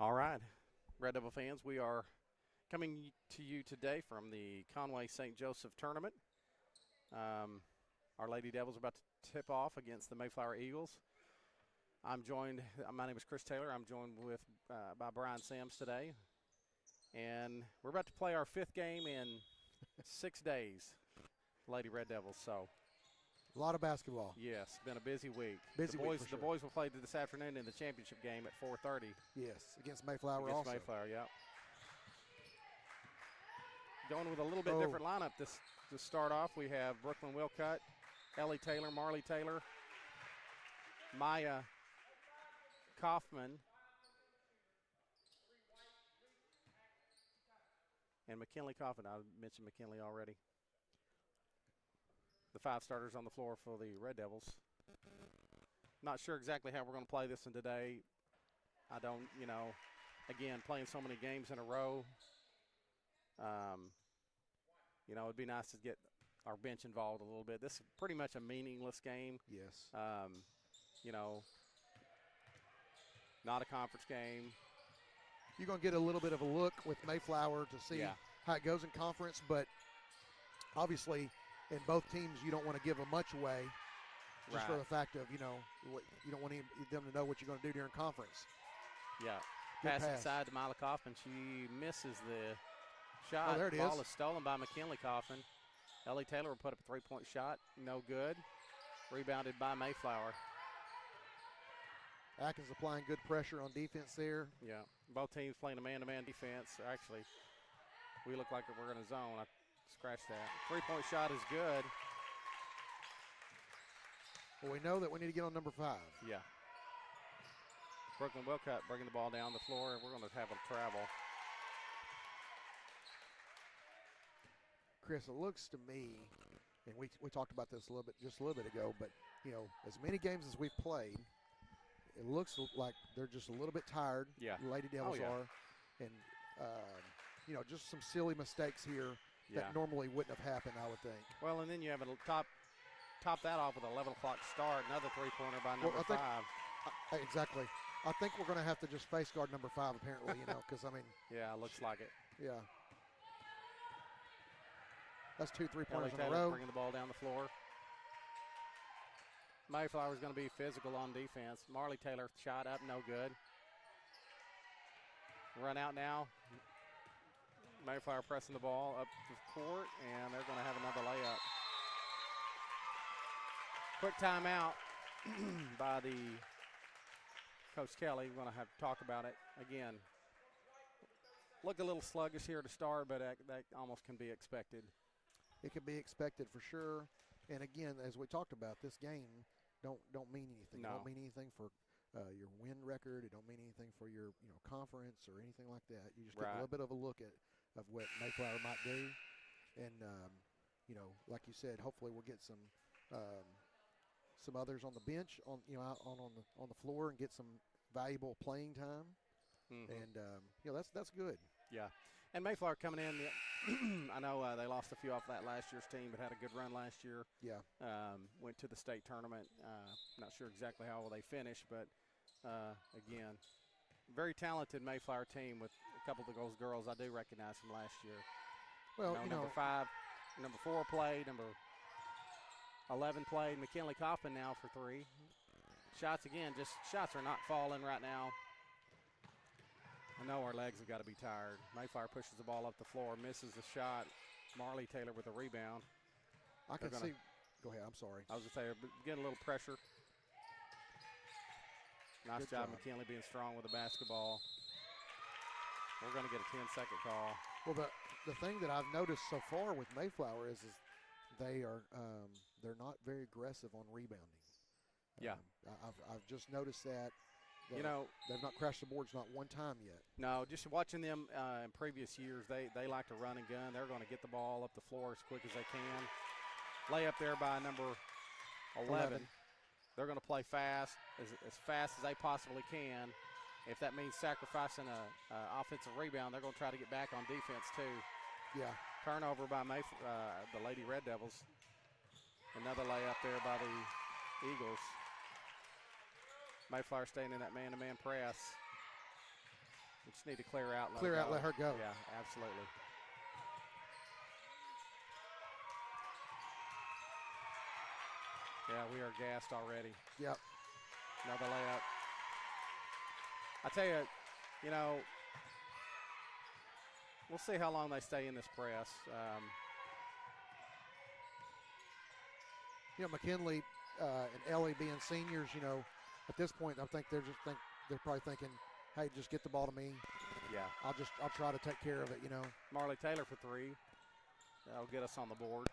All right, Red Devil fans, we are coming to you today from the Conway St. Joseph tournament. Our Lady Devils are about to tip off against the Mayflower Eagles. My name is Chris Taylor. I'm joined by Brian Sams today. And we're about to play our fifth game in 6 days, Lady Red Devils. So a lot of basketball. Yes, been a busy week. Busy week for The sure. boys will play this afternoon in the championship game at 4:30. Yes, against Mayflower against also. Mayflower, yep. Going with a little bit different lineup to start off. We have Brooklyn Wilcutt, Ellie Taylor, Marley Taylor, Maya Kaufman, and McKinley Coffin. I mentioned McKinley already. The 5 starters on the floor for the Red Devils. Not sure exactly how we're going to play this one today. I don't, again, playing so many games in a row. It'd be nice to get our bench involved a little bit. This is pretty much a meaningless game. Yes. Not a conference game. You're going to get a little bit of a look with Mayflower to see how it goes in conference, but obviously in both teams you don't want to give them much away just for the fact of, you don't want them to know what you're going to do during conference. Yeah. Pass inside to Mila Kaufman. She misses the shot. Oh, there it is. Ball is stolen by McKinley Coffin. Ellie Taylor will put up a 3-point shot. No good. Rebounded by Mayflower. Atkins applying good pressure on defense there. Yeah. Both teams playing a man-to-man defense. Actually, we look like we're in a zone. I scratched that. 3-point shot is good. Well, we know that we need to get on number 5. Yeah. Brooklyn Wilcutt bringing the ball down the floor, and we're going to have a travel. Chris, it looks to me, and we talked about this just a little bit ago, but, as many games as we've played, it looks like they're just a little bit tired. Yeah. The Lady Devils are. And, just some silly mistakes here that normally wouldn't have happened, I would think. Well, and then you have a top that off with an 11 o'clock start, another 3-pointer by number 5. Exactly. I think we're going to have to just face guard number 5, apparently, because, Yeah, looks like it. Yeah. That's 2 3-pointers in a Taylor row. Bringing the ball down the floor. Mayflower's going to be physical on defense. Marley Taylor shot up, no good. Run out now. Mayflower pressing the ball up the court, and they're going to have another layup. Quick timeout by the Coach Kelly. We're going to have to talk about it again. Look a little sluggish here to start, but that almost can be expected. It can be expected for sure. And again, as we talked about, this game don't mean anything. No. It don't mean anything for your win record. It don't mean anything for your conference or anything like that. You just get a little bit of a look of what Mayflower might do. And like you said, hopefully we'll get some others on the bench on the floor and get some valuable playing time. Mm-hmm. And that's good. Yeah. And Mayflower coming in, I know they lost a few off that last year's team, but had a good run last year. Yeah. Went to the state tournament. Not sure exactly how well they finished, but again, very talented Mayflower team with a couple of those girls I do recognize from last year. Well, number 5, number 4 played, number 11 played. McKinley Coffin now for 3. Shots are not falling right now. I know our legs have got to be tired. Mayflower pushes the ball up the floor, misses the shot. Marley Taylor with a rebound. I can see. Go ahead. I'm sorry. I was going to say, getting a little pressure. Nice job, McKinley being strong with the basketball. We're going to get a 10-second call. Well, the thing that I've noticed so far with Mayflower is they are they're not very aggressive on rebounding. Yeah. I've just noticed that. They've not crashed the boards not one time yet. No, just watching them in previous years, they like to run and gun. They're going to get the ball up the floor as quick as they can. Lay up there by number 11. They're going to play fast, as fast as they possibly can. If that means sacrificing an offensive rebound, they're going to try to get back on defense too. Yeah. Turnover by the Lady Red Devils. Another layup there by the Eagles. Mayflower staying in that man-to-man press. We just need to clear out. Let her go. Yeah, absolutely. Yeah, we are gassed already. Yep. Another layup. I tell you, you know, we'll see how long they stay in this press. You know, McKinley and Ellie being seniors, you know, at this point, I think they're probably thinking, hey, just get the ball to me. Yeah. I'll try to take care of it, you know. Marley Taylor for 3. That'll get us on the board.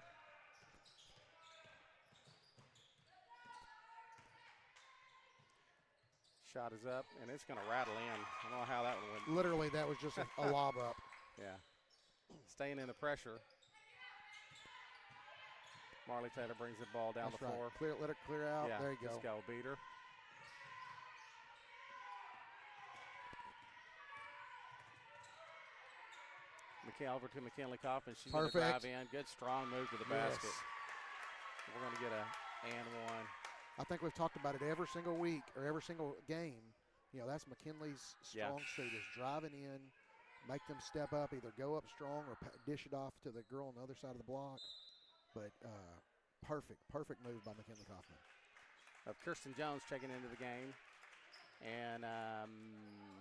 Shot is up, and it's going to rattle in. I don't know how that one went. Literally, that was just a lob up. Yeah. Staying in the pressure. Marley Taylor brings the ball down the floor. Let her clear out. Yeah, there you go. Let's go, beat her. Over to McKinley Kaufman. She's going to drive in. Good, strong move to the basket. We're going to get a and one. I think we've talked about it every single week or every single game. You know, that's McKinley's strong suit is driving in, make them step up, either go up strong or dish it off to the girl on the other side of the block. But perfect move by McKinley Kaufman. Kirsten Jones checking into the game. And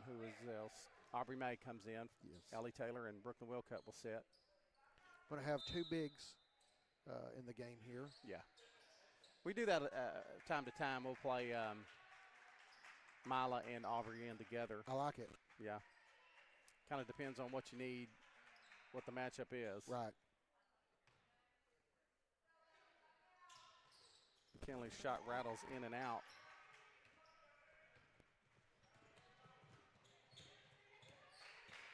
who is else? Aubrey May comes in. Yes. Ellie Taylor and Brooklyn Wilcutt will sit. Going to have 2 bigs in the game here. Yeah. We do that time to time. We'll play Mila and Aubrey in together. I like it. Yeah. Kind of depends on what you need, what the matchup is. Right. McKinley's shot rattles in and out.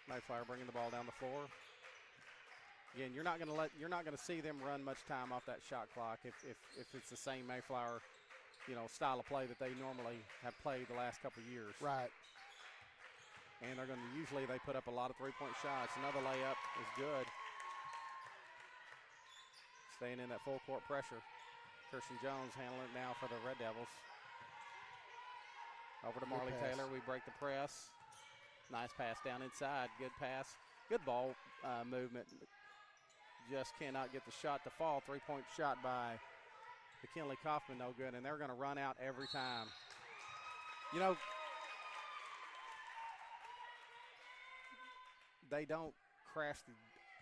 Mayflower bringing the ball down the floor. Again, you're not going to see them run much time off that shot clock if it's the same Mayflower, you know, style of play that they normally have played the last couple of years. Right. And they're going to usually they put up a lot of three-point shots. Another layup is good. Staying in that full court pressure. Kirsten Jones handling it now for the Red Devils. Over to Marley Taylor. We break the press. Nice pass down inside. Good pass. Good ball movement. Just cannot get the shot to fall. Three-point shot by McKinley Kaufman, no good. And they're going to run out every time. You know, they don't crash the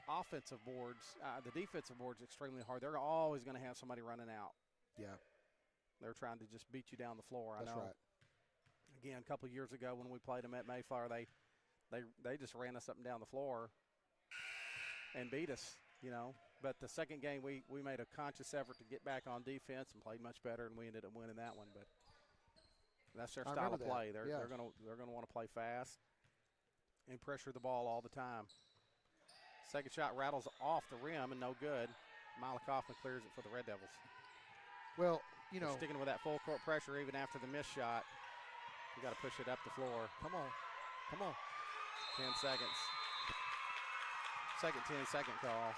offensive boards. The defensive boards extremely hard. They're always going to have somebody running out. Yeah. They're trying to just beat you down the floor. That's I know. Right. Again, a couple of years ago when we played them at Mayflower, they just ran us up and down the floor and beat us, you know. But the second game, we made a conscious effort to get back on defense and played much better, and we ended up winning that one. But that's their style of play. They're gonna want to play fast and pressure the ball all the time. Second shot rattles off the rim and no good. Mila Kaufman clears it for the Red Devils. Well, you know, sticking with that full court pressure even after the missed shot. You got to push it up the floor. Come on. 10 seconds. Second 10-second call.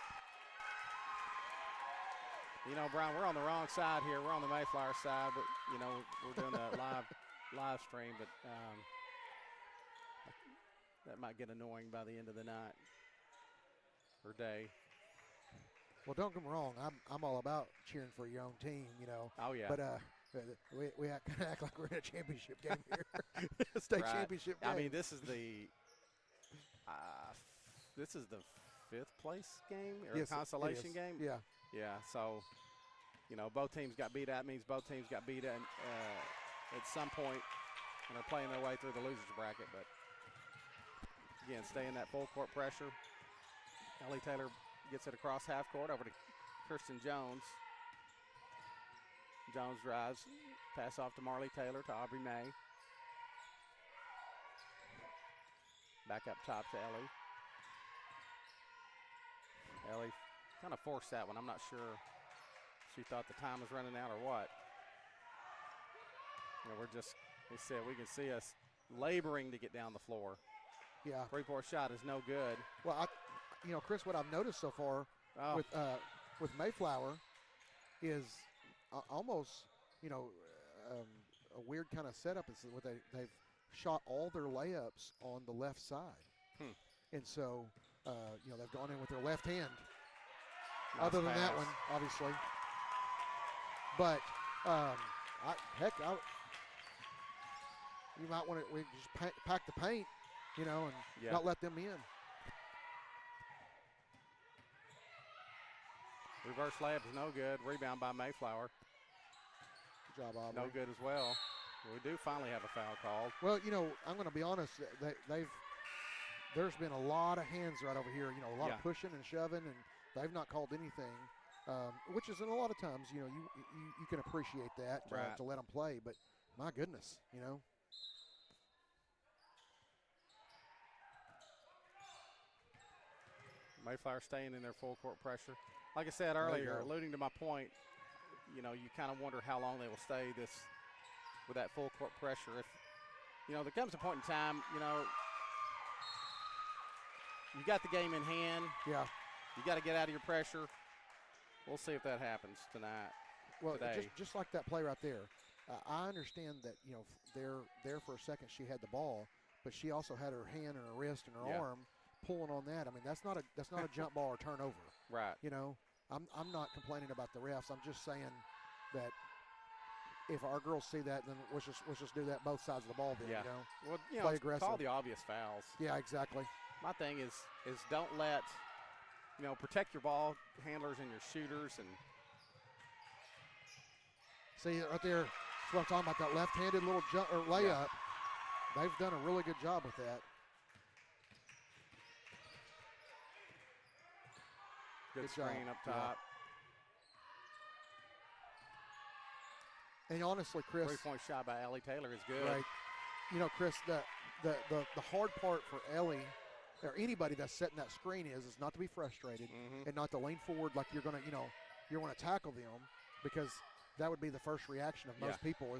You know, Brian, we're on the wrong side here. We're on the Mayflower side, but, you know, we're doing a live stream, but that might get annoying by the end of the night or day. Well, don't get me wrong. I'm all about cheering for your own team, you know. Oh, yeah. But we kind of act like we're in a championship game here. State championship game. I mean, this is the fifth place game or consolation game. Yeah. Yeah. So, you know, both teams got beat. That means both teams got beat at some point and are playing their way through the losers bracket. But again, stay in that full court pressure. Ellie Taylor gets it across half court over to Kirsten Jones. Jones drives, pass off to Marley Taylor to Aubrey May. Back up top to Ellie. Ellie kind of forced that one. I'm not sure if she thought the time was running out or what. You know, they said we can see us laboring to get down the floor. Yeah. Three-point shot is no good. Well, you know, Chris, what I've noticed so far with Mayflower is almost, you know, a weird kind of setup is what they've shot all their layups on the left side. And so, they've gone in with their left hand. Nice other than pass. that one, obviously. But, you might want to just pack the paint, and not let them in. Reverse layup is no good. Rebound by Mayflower. Good job, Aubrey. No good as well. We do finally have a foul called. Well, I'm going to be honest. There's been a lot of hands right over here. A lot of pushing and shoving, and they've not called anything. Which is, in a lot of times, you can appreciate that right. To let them play. But my goodness, Mayflower staying in their full court pressure. Like I said earlier, alluding to my point, you kind of wonder how long they will stay with that full court pressure. If, there comes a point in time, you got the game in hand. Yeah. You got to get out of your pressure. We'll see if that happens tonight. Well, today. just like that play right there. I understand that, there for a second she had the ball, but she also had her hand and her wrist and her arm pulling on that. I mean, that's not a jump ball or turnover. Right. I'm not complaining about the refs. I'm just saying that if our girls see that, then let's just do that both sides of the ball. Then, Well, play aggressive. Call the obvious fouls. Yeah, exactly. My thing is don't let, protect your ball handlers and your shooters and. See right there, that's what I'm talking about. That left-handed little jump or layup. Yeah. They've done a really good job with that. Good screen up top. And honestly, Chris, 3-point shot by Ellie Taylor is good. Right. Chris, the hard part for Ellie or anybody that's setting that screen is not to be frustrated and not to lean forward like you're going to, you want to tackle them, because that would be the first reaction of most people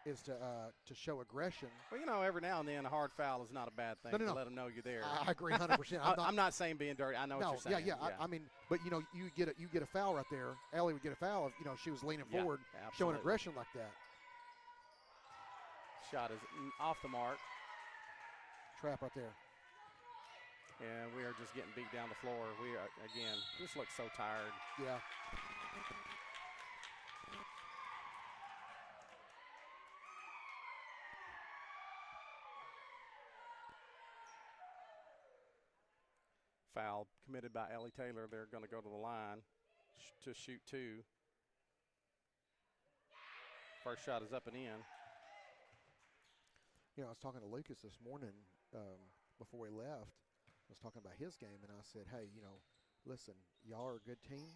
is to show aggression. Well, every now and then a hard foul is not a bad thing. No. To let them know you're there. I agree 100%. I'm not saying being dirty. I know what you're saying. Yeah. I mean, but you get a foul right there. Ellie would get a foul if she was leaning forward, showing aggression like that. Shot is off the mark. Trap right there. And we are just getting beat down the floor. We are, again, just look so tired. Yeah. Foul committed by Ellie Taylor. They're going to go to the line to shoot two. First shot is up and in. I was talking to Lucas this morning before we left. I was talking about his game, and I said, hey, listen, y'all are a good team.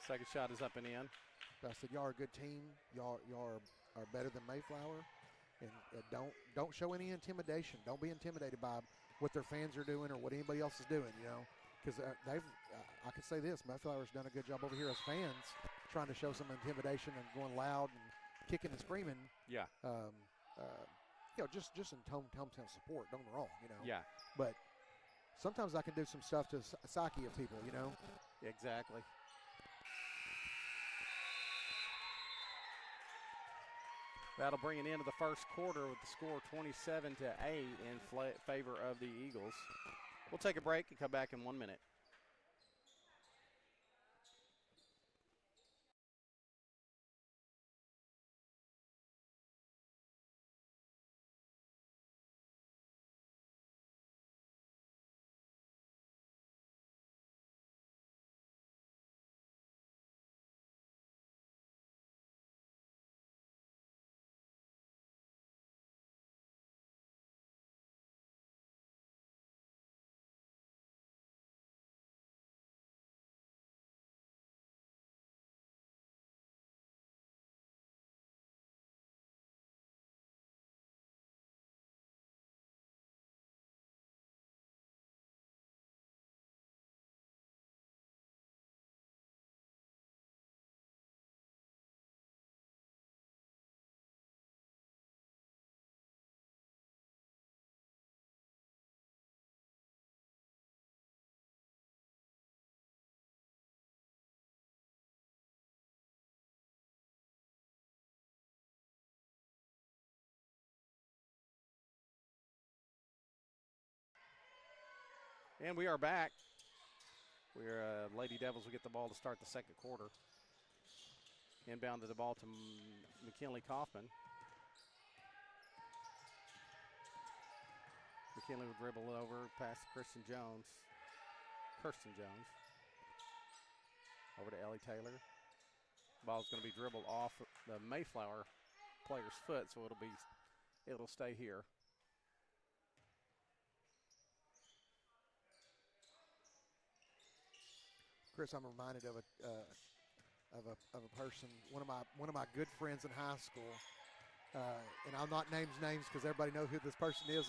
Second shot is up and in. I said, y'all are a good team. Y'all are better than Mayflower. And don't show any intimidation. Don't be intimidated by what their fans are doing or what anybody else is doing, because I could say this, Mayflower's done a good job over here as fans, trying to show some intimidation and going loud and kicking and screaming. Yeah. Just in hometown support. Don't get me wrong, Yeah. But sometimes I can do some stuff to the psyche of people, Exactly. That'll bring it into the first quarter with the score 27-8 in favor of the Eagles. We'll take a break and come back in 1 minute. And we are back. We're Lady Devils will get the ball to start the second quarter. Inbounded the ball to McKinley Kaufman. McKinley will dribble it over past Kirsten Jones. Over to Ellie Taylor. Ball's going to be dribbled off the Mayflower player's foot, so it'll stay here. Chris, I'm reminded of a person, one of my good friends in high school, and I'll not name names because everybody knows who this person is.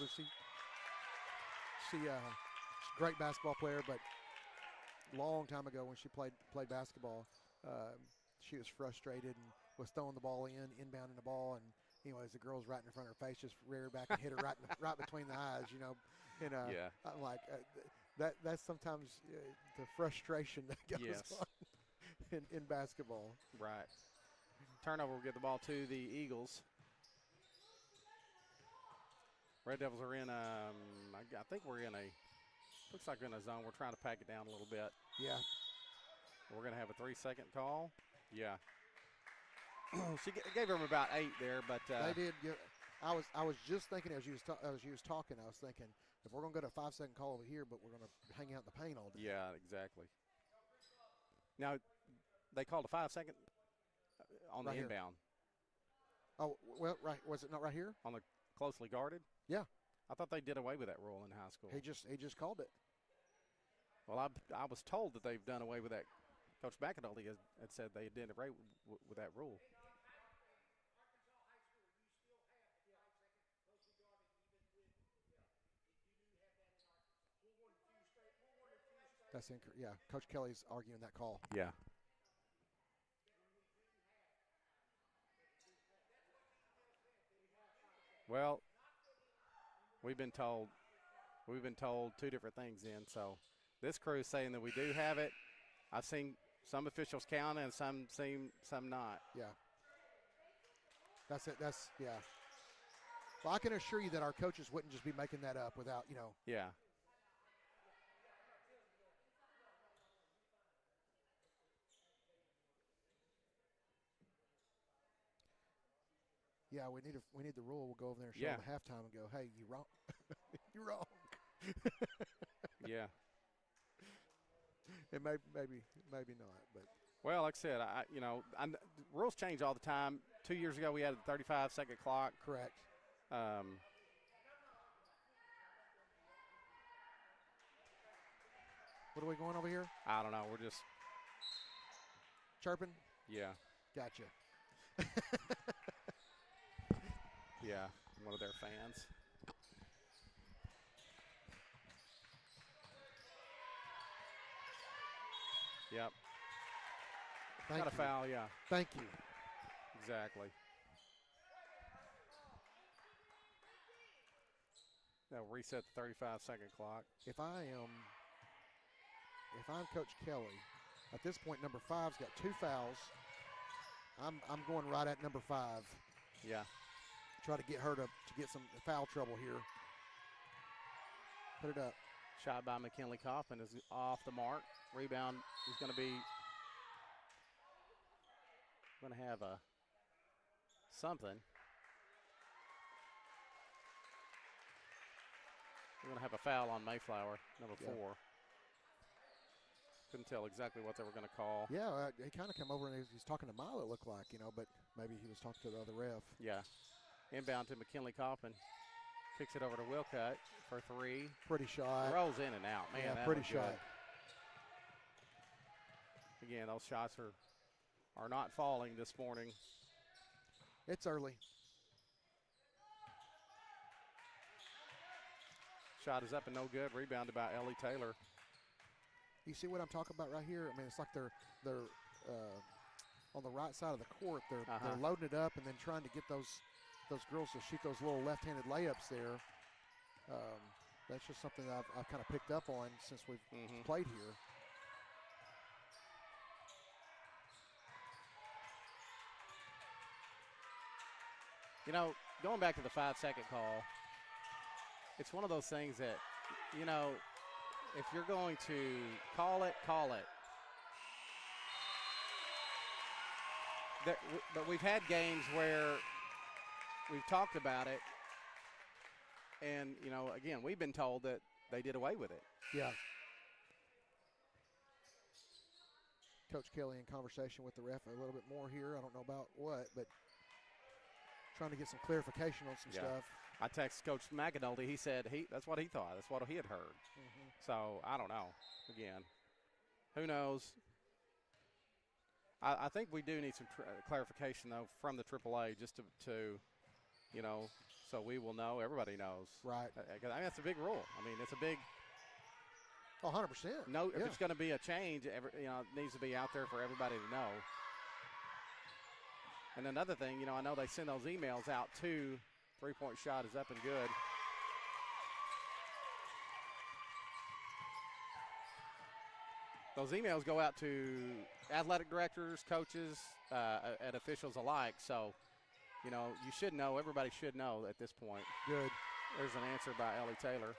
She's a great basketball player, but long time ago when she played basketball, she was frustrated and was throwing the ball inbounding the ball, and anyways, the girl's right in front of her face, just rear back and hit her right between the eyes, you know. And yeah. I'm like, that's sometimes the frustration that goes on in basketball. Right. Turnover will get the ball to the Eagles. Red Devils are in, I think we're in looks like we're in a zone. We're trying to pack it down a little bit. Yeah. We're going to have a 3-second call. Yeah. She gave them about 8 there, but they did. I was just thinking as you was talking, I was thinking if we're going to go to a 5-second call over here, but we're going to hang out in the paint all day. Yeah, exactly. Now, they called a 5-second on right the here. inbound. Oh, well, right. Was it not right here? On the closely guarded? Yeah. I thought they did away with that rule in high school. He just called it. Well, I was told that they've done away with that. Coach McAnally had said they did away with that rule. That's incorrect. Yeah, Coach Kelly's arguing that call. Yeah. Well, we've been told 2 different things then. So this crew is saying that we do have it. I've seen some officials count and some not. Yeah. That's it. Yeah. Well, I can assure you that our coaches wouldn't just be making that up without, you know. Yeah. Yeah, we need the rule. We'll go over there and show them at halftime and go, hey, you wrong. You're wrong. Yeah. And maybe not, but. Well, like I said, rules change all the time. 2 years ago, we had a 35-second clock. Correct. What are we going over here? I don't know. We're just chirping. Yeah. Gotcha. Yeah, one of their fans. Yep. Got a foul, yeah. Thank you. Exactly. Now reset the 35-second clock. If I'm Coach Kelly, at this point, number 5's got 2 fouls. I'm going right at number 5. Yeah. Try to get her to get some foul trouble here. Put it up. Shot by McKinley Kaufman is off the mark. Rebound is going to have something. We're going to have a foul on Mayflower, number 4. Couldn't tell exactly what they were going to call. Yeah, he kind of came over and he's talking to Milo, it looked like, but maybe he was talking to the other ref. Yeah. Inbound to McKinley Kaufman. Kicks it over to Wilcutt for 3. Pretty shot. Rolls in and out. Man, yeah, that pretty was shot. Good. Again, those shots are not falling this morning. It's early. Shot is up and no good. Rebounded by Ellie Taylor. You see what I'm talking about right here? I mean, it's like they're on the right side of the court. They're loading it up and then trying to get those girls to shoot those little left-handed layups there. That's just something that I've kind of picked up on since we've played here. You know, going back to the 5-second call, it's one of those things that, if you're going to call it, call it. But we've had games where we've talked about it, and, you know, again, we've been told that they did away with it. Yeah. Coach Kelly in conversation with the ref a little bit more here. I don't know about what, but trying to get some clarification on some stuff. I texted Coach McAnulty. He said that's what he thought. That's what he had heard. Mm-hmm. So, I don't know. Again, who knows? I think we do need some clarification, though, from the AAA just to, you know, so we will know. Everybody knows. Right. I mean, that's a big rule. I mean, it's a big – Oh, 100%. No, if it's going to be a change, it needs to be out there for everybody to know. And another thing, you know, I know they send those emails out too. Three-point shot is up and good. Those emails go out to athletic directors, coaches, and officials alike. So, you know, you should know. Everybody should know at this point. Good. There's an answer by Ellie Taylor.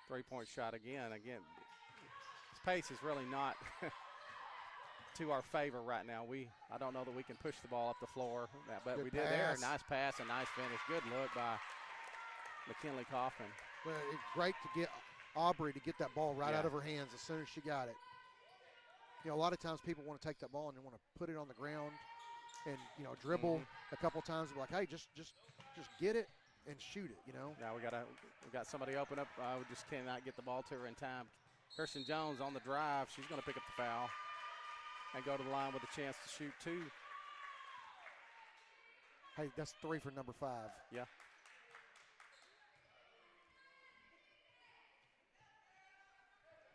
Three-point shot again. Again, this pace is really not to our favor right now. I don't know that we can push the ball up the floor, but Good we did pass. there. Nice pass and nice finish. Good look by McKinley Kaufman. Well, it's great to get Aubrey to get that ball right out of her hands as soon as she got it. You know, a lot of times people want to take that ball and they want to put it on the ground and, you know, dribble a couple times and be like, hey, just get it and shoot it, you know. Now we got somebody open up. We just cannot get the ball to her in time. Kirsten Jones on the drive. She's going to pick up the foul and go to the line with a chance to shoot two. Hey, that's 3 for number 5. Yeah.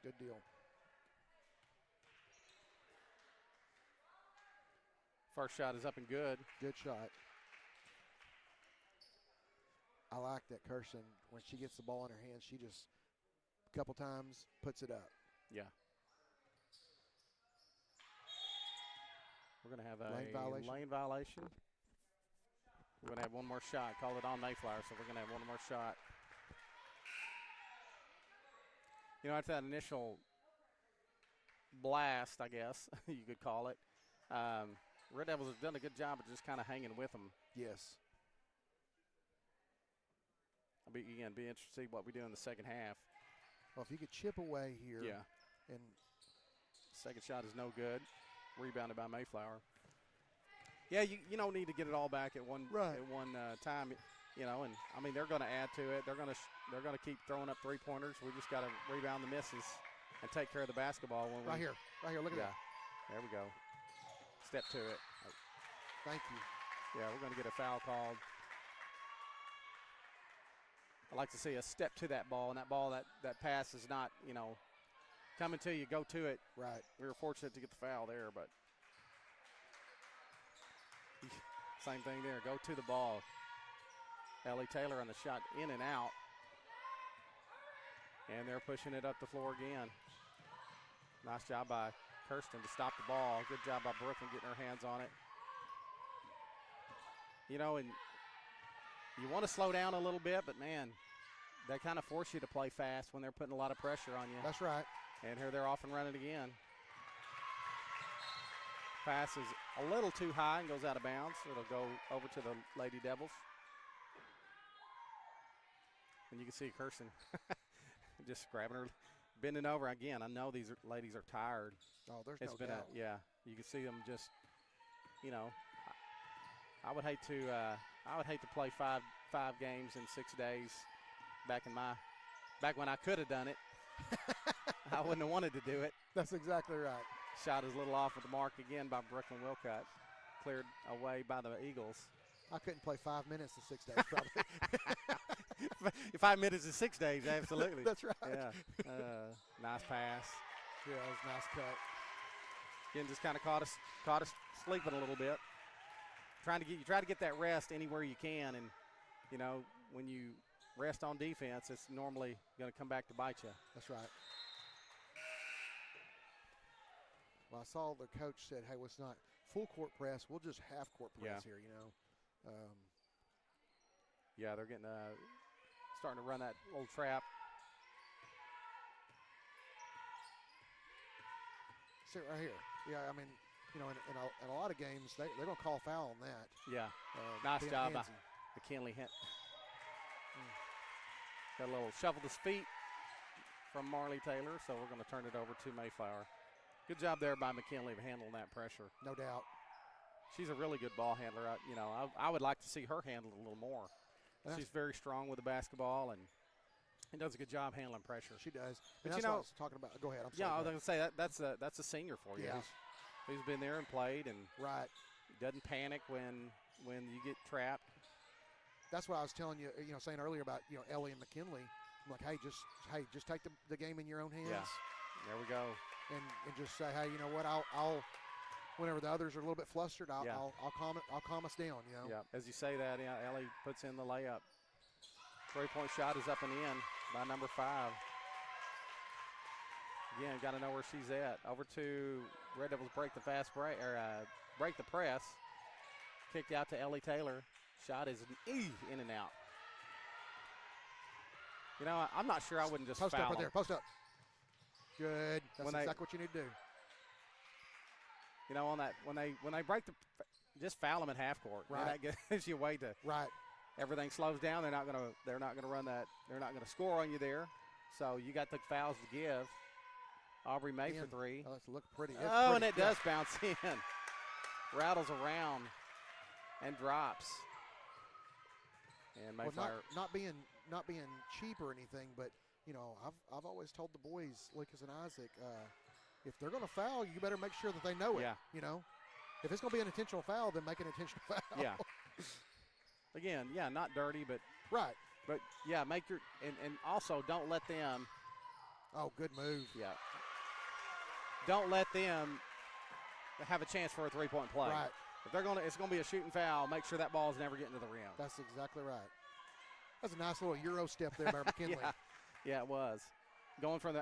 Good deal. First shot is up and good. Good shot. I like that Kirsten, when she gets the ball in her hands, she just a couple times puts it up. Yeah. We're going to have a lane violation. We're going to have one more shot. Call it on Mayflower, so we're going to have one more shot. You know, after that initial blast, I guess you could call it, Red Devils have done a good job of just kind of hanging with them. Yes. I'll be interested to see what we do in the second half. Well, if you could chip away here. Yeah. And second shot is no good. Rebounded by Mayflower. Yeah, you don't need to get it all back at one time, you know. And I mean, they're going to add to it. They're going to keep throwing up 3-pointers. We just got to rebound the misses and take care of the basketball when right here. Look at that. There we go. Step to it. Thank you. Yeah, we're going to get a foul called. I like to see a step to that ball, and that ball, that pass is not, you know, coming to you, go to it. Right. We were fortunate to get the foul there, but same thing there. Go to the ball. Ellie Taylor on the shot in and out. And they're pushing it up the floor again. Nice job by Kirsten to stop the ball. Good job by Brooklyn getting her hands on it. You know, and you want to slow down a little bit, but, man, they kind of force you to play fast when they're putting a lot of pressure on you. That's right. And here they're off and running again. Pass is a little too high and goes out of bounds. It'll go over to the Lady Devils. And you can see Kirsten just grabbing her, bending over again. I know these ladies are tired. Oh, there's it's no been doubt. You can see them just, you know. I would hate to play five games in 6 days. Back when I could have done it, I wouldn't have wanted to do it. That's exactly right. Shot is a little off of the mark again by Brooklyn Wilcott. Cleared away by the Eagles. I couldn't play 5 minutes in 6 days, probably. 5 minutes in 6 days, absolutely. That's right. Yeah. Nice pass. Yeah, it was a nice cut. Again, just kind of caught us sleeping a little bit. You try to get that rest anywhere you can, and you know when you rest on defense, it's normally going to come back to bite you. That's right. Well, I saw the coach said, "Hey, well, it's not full court press. We'll just half court press here, you know." Yeah, they're getting starting to run that little trap. See right here. Yeah, I mean, you know, in a lot of games, they're going to call foul on that. Yeah, nice job by McKinley. Got a little shuffle his feet from Marley Taylor, so we're going to turn it over to Mayflower. Good job there by McKinley of handling that pressure. No doubt. She's a really good ball handler. I would like to see her handle it a little more. She's very strong with the basketball and does a good job handling pressure. She does. But that's what I was talking about. Go ahead. I'm sorry. Yeah, I was going to say that's a senior for you. Yeah. Who's been there and played and doesn't panic when you get trapped. That's what I was telling you. You know, saying earlier about Ellie and McKinley. I'm like, hey, just take the game in your own hands. Yeah. There we go. And just say, hey, you know what? I'll whenever the others are a little bit flustered, I'll calm us down. You know. Yeah. As you say that, Ellie puts in the layup. 3-point shot is up and in by number 5. Again, got to know where she's at. Over to Red Devils break the break the press. Kicked out to Ellie Taylor. Shot is in and out. You know, I'm not sure I wouldn't just post foul up right them. there. Post up. Good. That's exactly what you need to do. You know, on that when they break just foul them at half court. Right. That gives you a way to. Right. Everything slows down. They're not gonna run that. They're not gonna score on you there. So you got the fouls to give. Aubrey May for 3. Oh, that's look pretty. And it does bounce in. Rattles around and drops. And Mayflower not being cheap or anything, but you know, I've always told the boys, Lucas and Isaac, if they're going to foul, you better make sure that they know it. Yeah. You know, if it's going to be an intentional foul, then make an intentional foul. Yeah. Again, not dirty, but right. But yeah, make your and also don't let them. Oh, good move. Yeah. Don't let them have a chance for a 3-point play. Right. If it's gonna be a shooting foul, make sure that ball is never getting to the rim. That's exactly right. That's a nice little Euro step there by McKinley. Yeah, it was. Going from the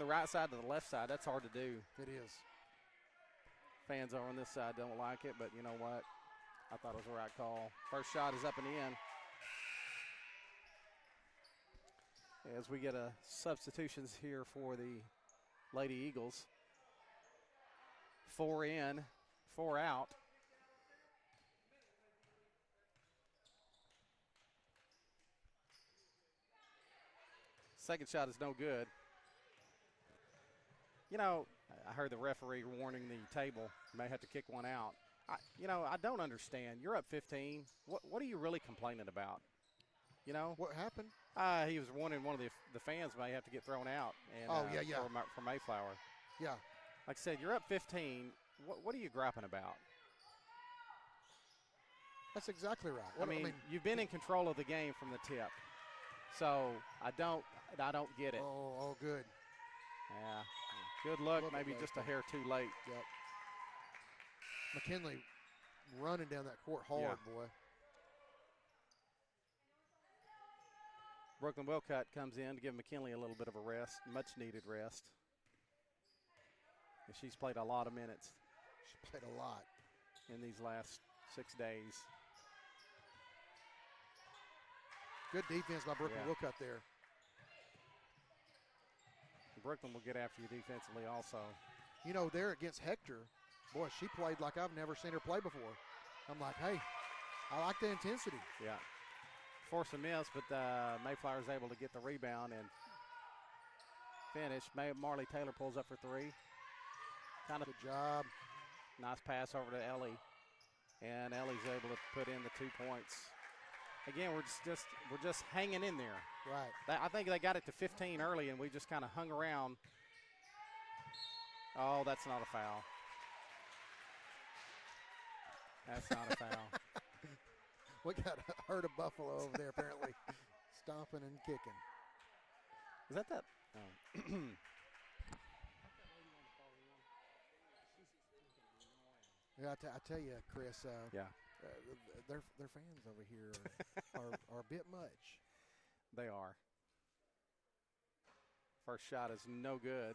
right side to the left side, that's hard to do. It is. Fans over on this side don't like it, but you know what? I thought it was the right call. First shot is up and in. As we get substitutions here for the Lady Eagles. 4 in, 4 out. Second shot is no good. You know, I heard the referee warning the table. May have to kick one out. I don't understand. You're up 15. What are you really complaining about? You know? What happened? He was warning one of the fans may have to get thrown out. And, for Mayflower. Yeah. Like I said, you're up 15. What are you griping about? That's exactly right. I mean, you've been in control of the game from the tip. So I don't get it. Oh, good. Yeah. Good luck. Maybe just a hair too late. Yep. McKinley running down that court hard, boy. Brooklyn Wilcott comes in to give McKinley a little bit of a rest, much needed rest. And she's played a lot of minutes. She played a lot in these last 6 days. Good defense by Brooklyn Wilcott there. Brooklyn will get after you defensively also. You know, there against Hector, boy, she played like I've never seen her play before. I'm like, hey, I like the intensity. Yeah. Forced a miss, but Mayflower's able to get the rebound and finish. Marley Taylor pulls up for 3. Good job. Nice pass over to Ellie. And Ellie's able to put in the 2 points. Again, we're just hanging in there. Right. I think they got it to 15 early, and we just kind of hung around. Oh, that's not a foul. That's not a foul. We got a herd of buffalo over there, apparently, stomping and kicking. Is that? Oh. Yeah, I tell you, Chris. Their fans over here are a bit much. They are. First shot is no good.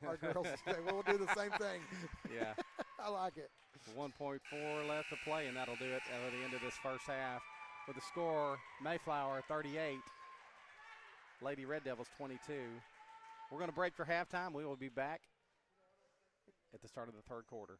our girls say, well, we'll do the same thing. Yeah. I like it. 1.4 left to play, and that'll do it at the end of this first half. With the score, Mayflower 38, Lady Red Devils 22. We're going to break for halftime. We will be back at the start of the third quarter.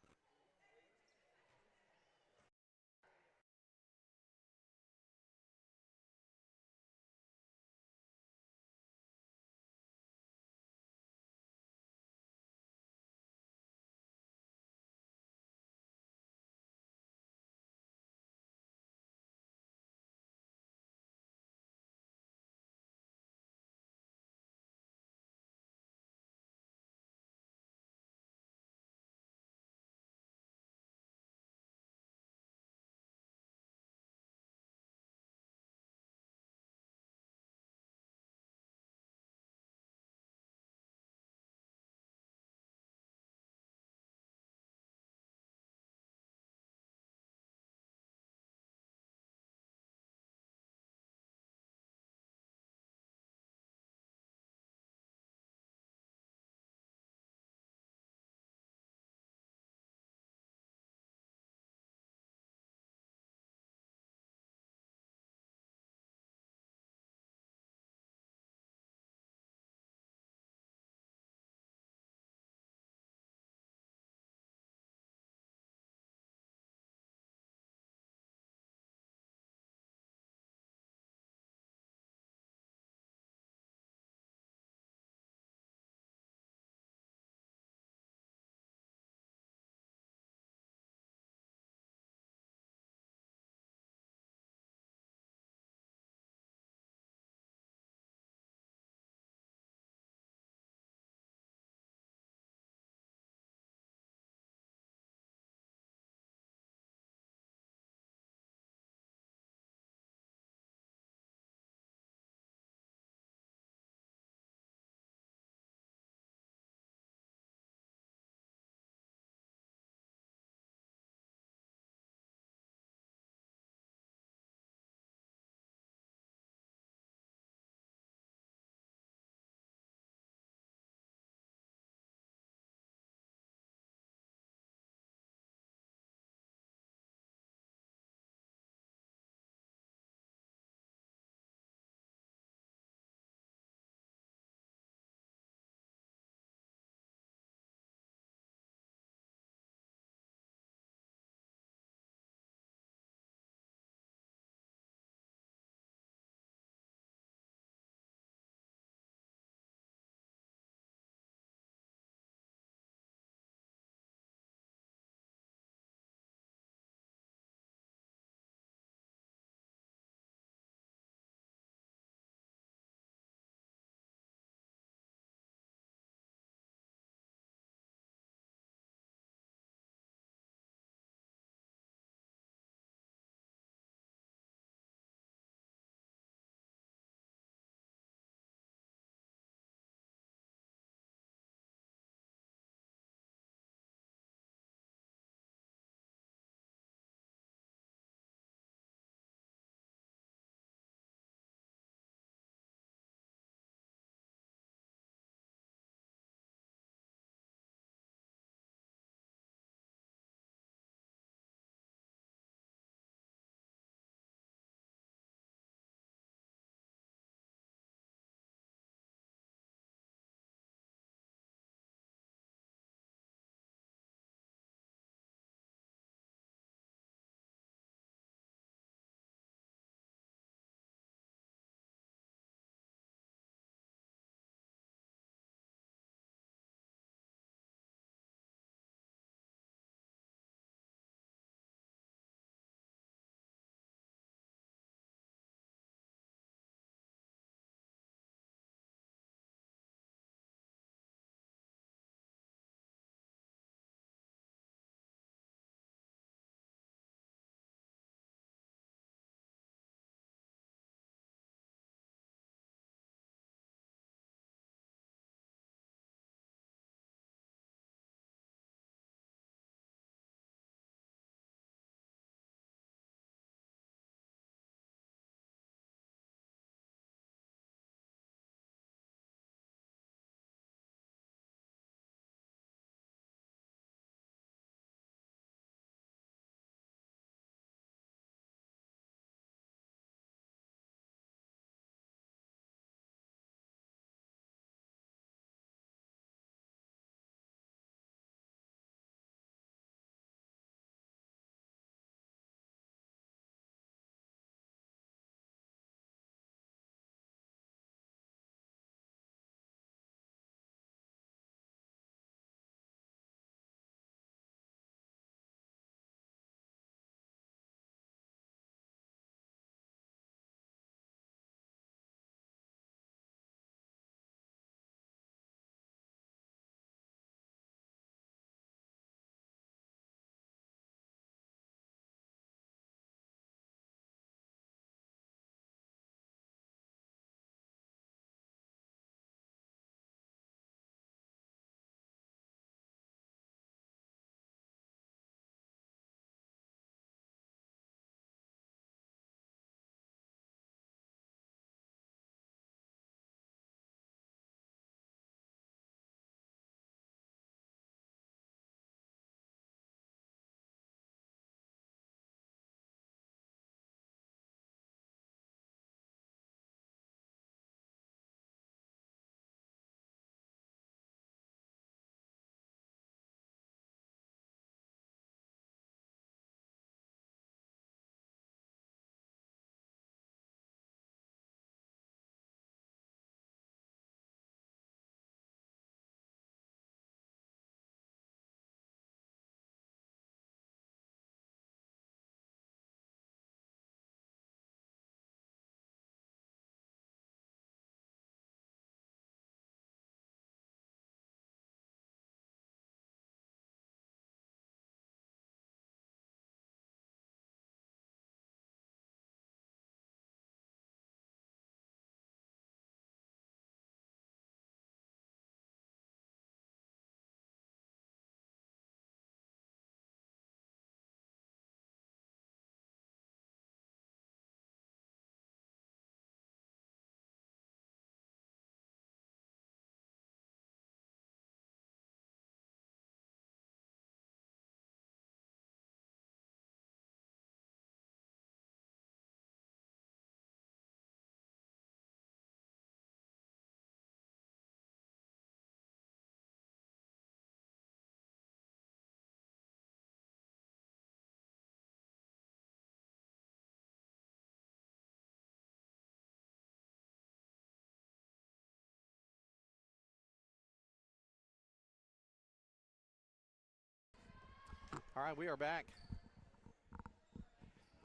All right, we are back.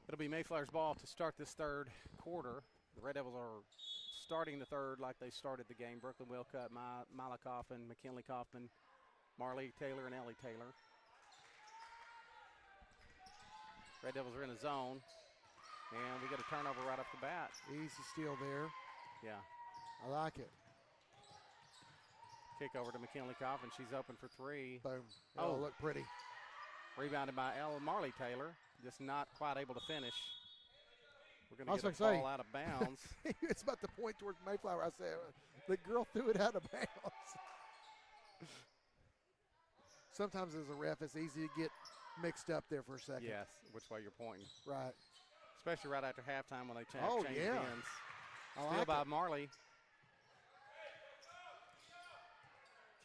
It'll be Mayflower's ball to start this third quarter. The Red Devils are starting the third like they started the game. Brooklyn Wilcutt, Mila Kaufman, McKinley Kaufman, Marley Taylor, and Ellie Taylor. Red Devils are in a zone, and we get a turnover right off the bat. Easy steal there. Yeah. I like it. Kick over to McKinley Kaufman. She's open for three. Boom. Oh, look pretty. Rebounded by Marley Taylor. Just not quite able to finish. We're going to get the ball out of bounds. It's about the point towards Mayflower. I said, the girl threw it out of bounds. Sometimes as a ref, it's easy to get mixed up there for a second. Yes, which way you're pointing. Right. Especially right after halftime when they change ends. Steal by Marley.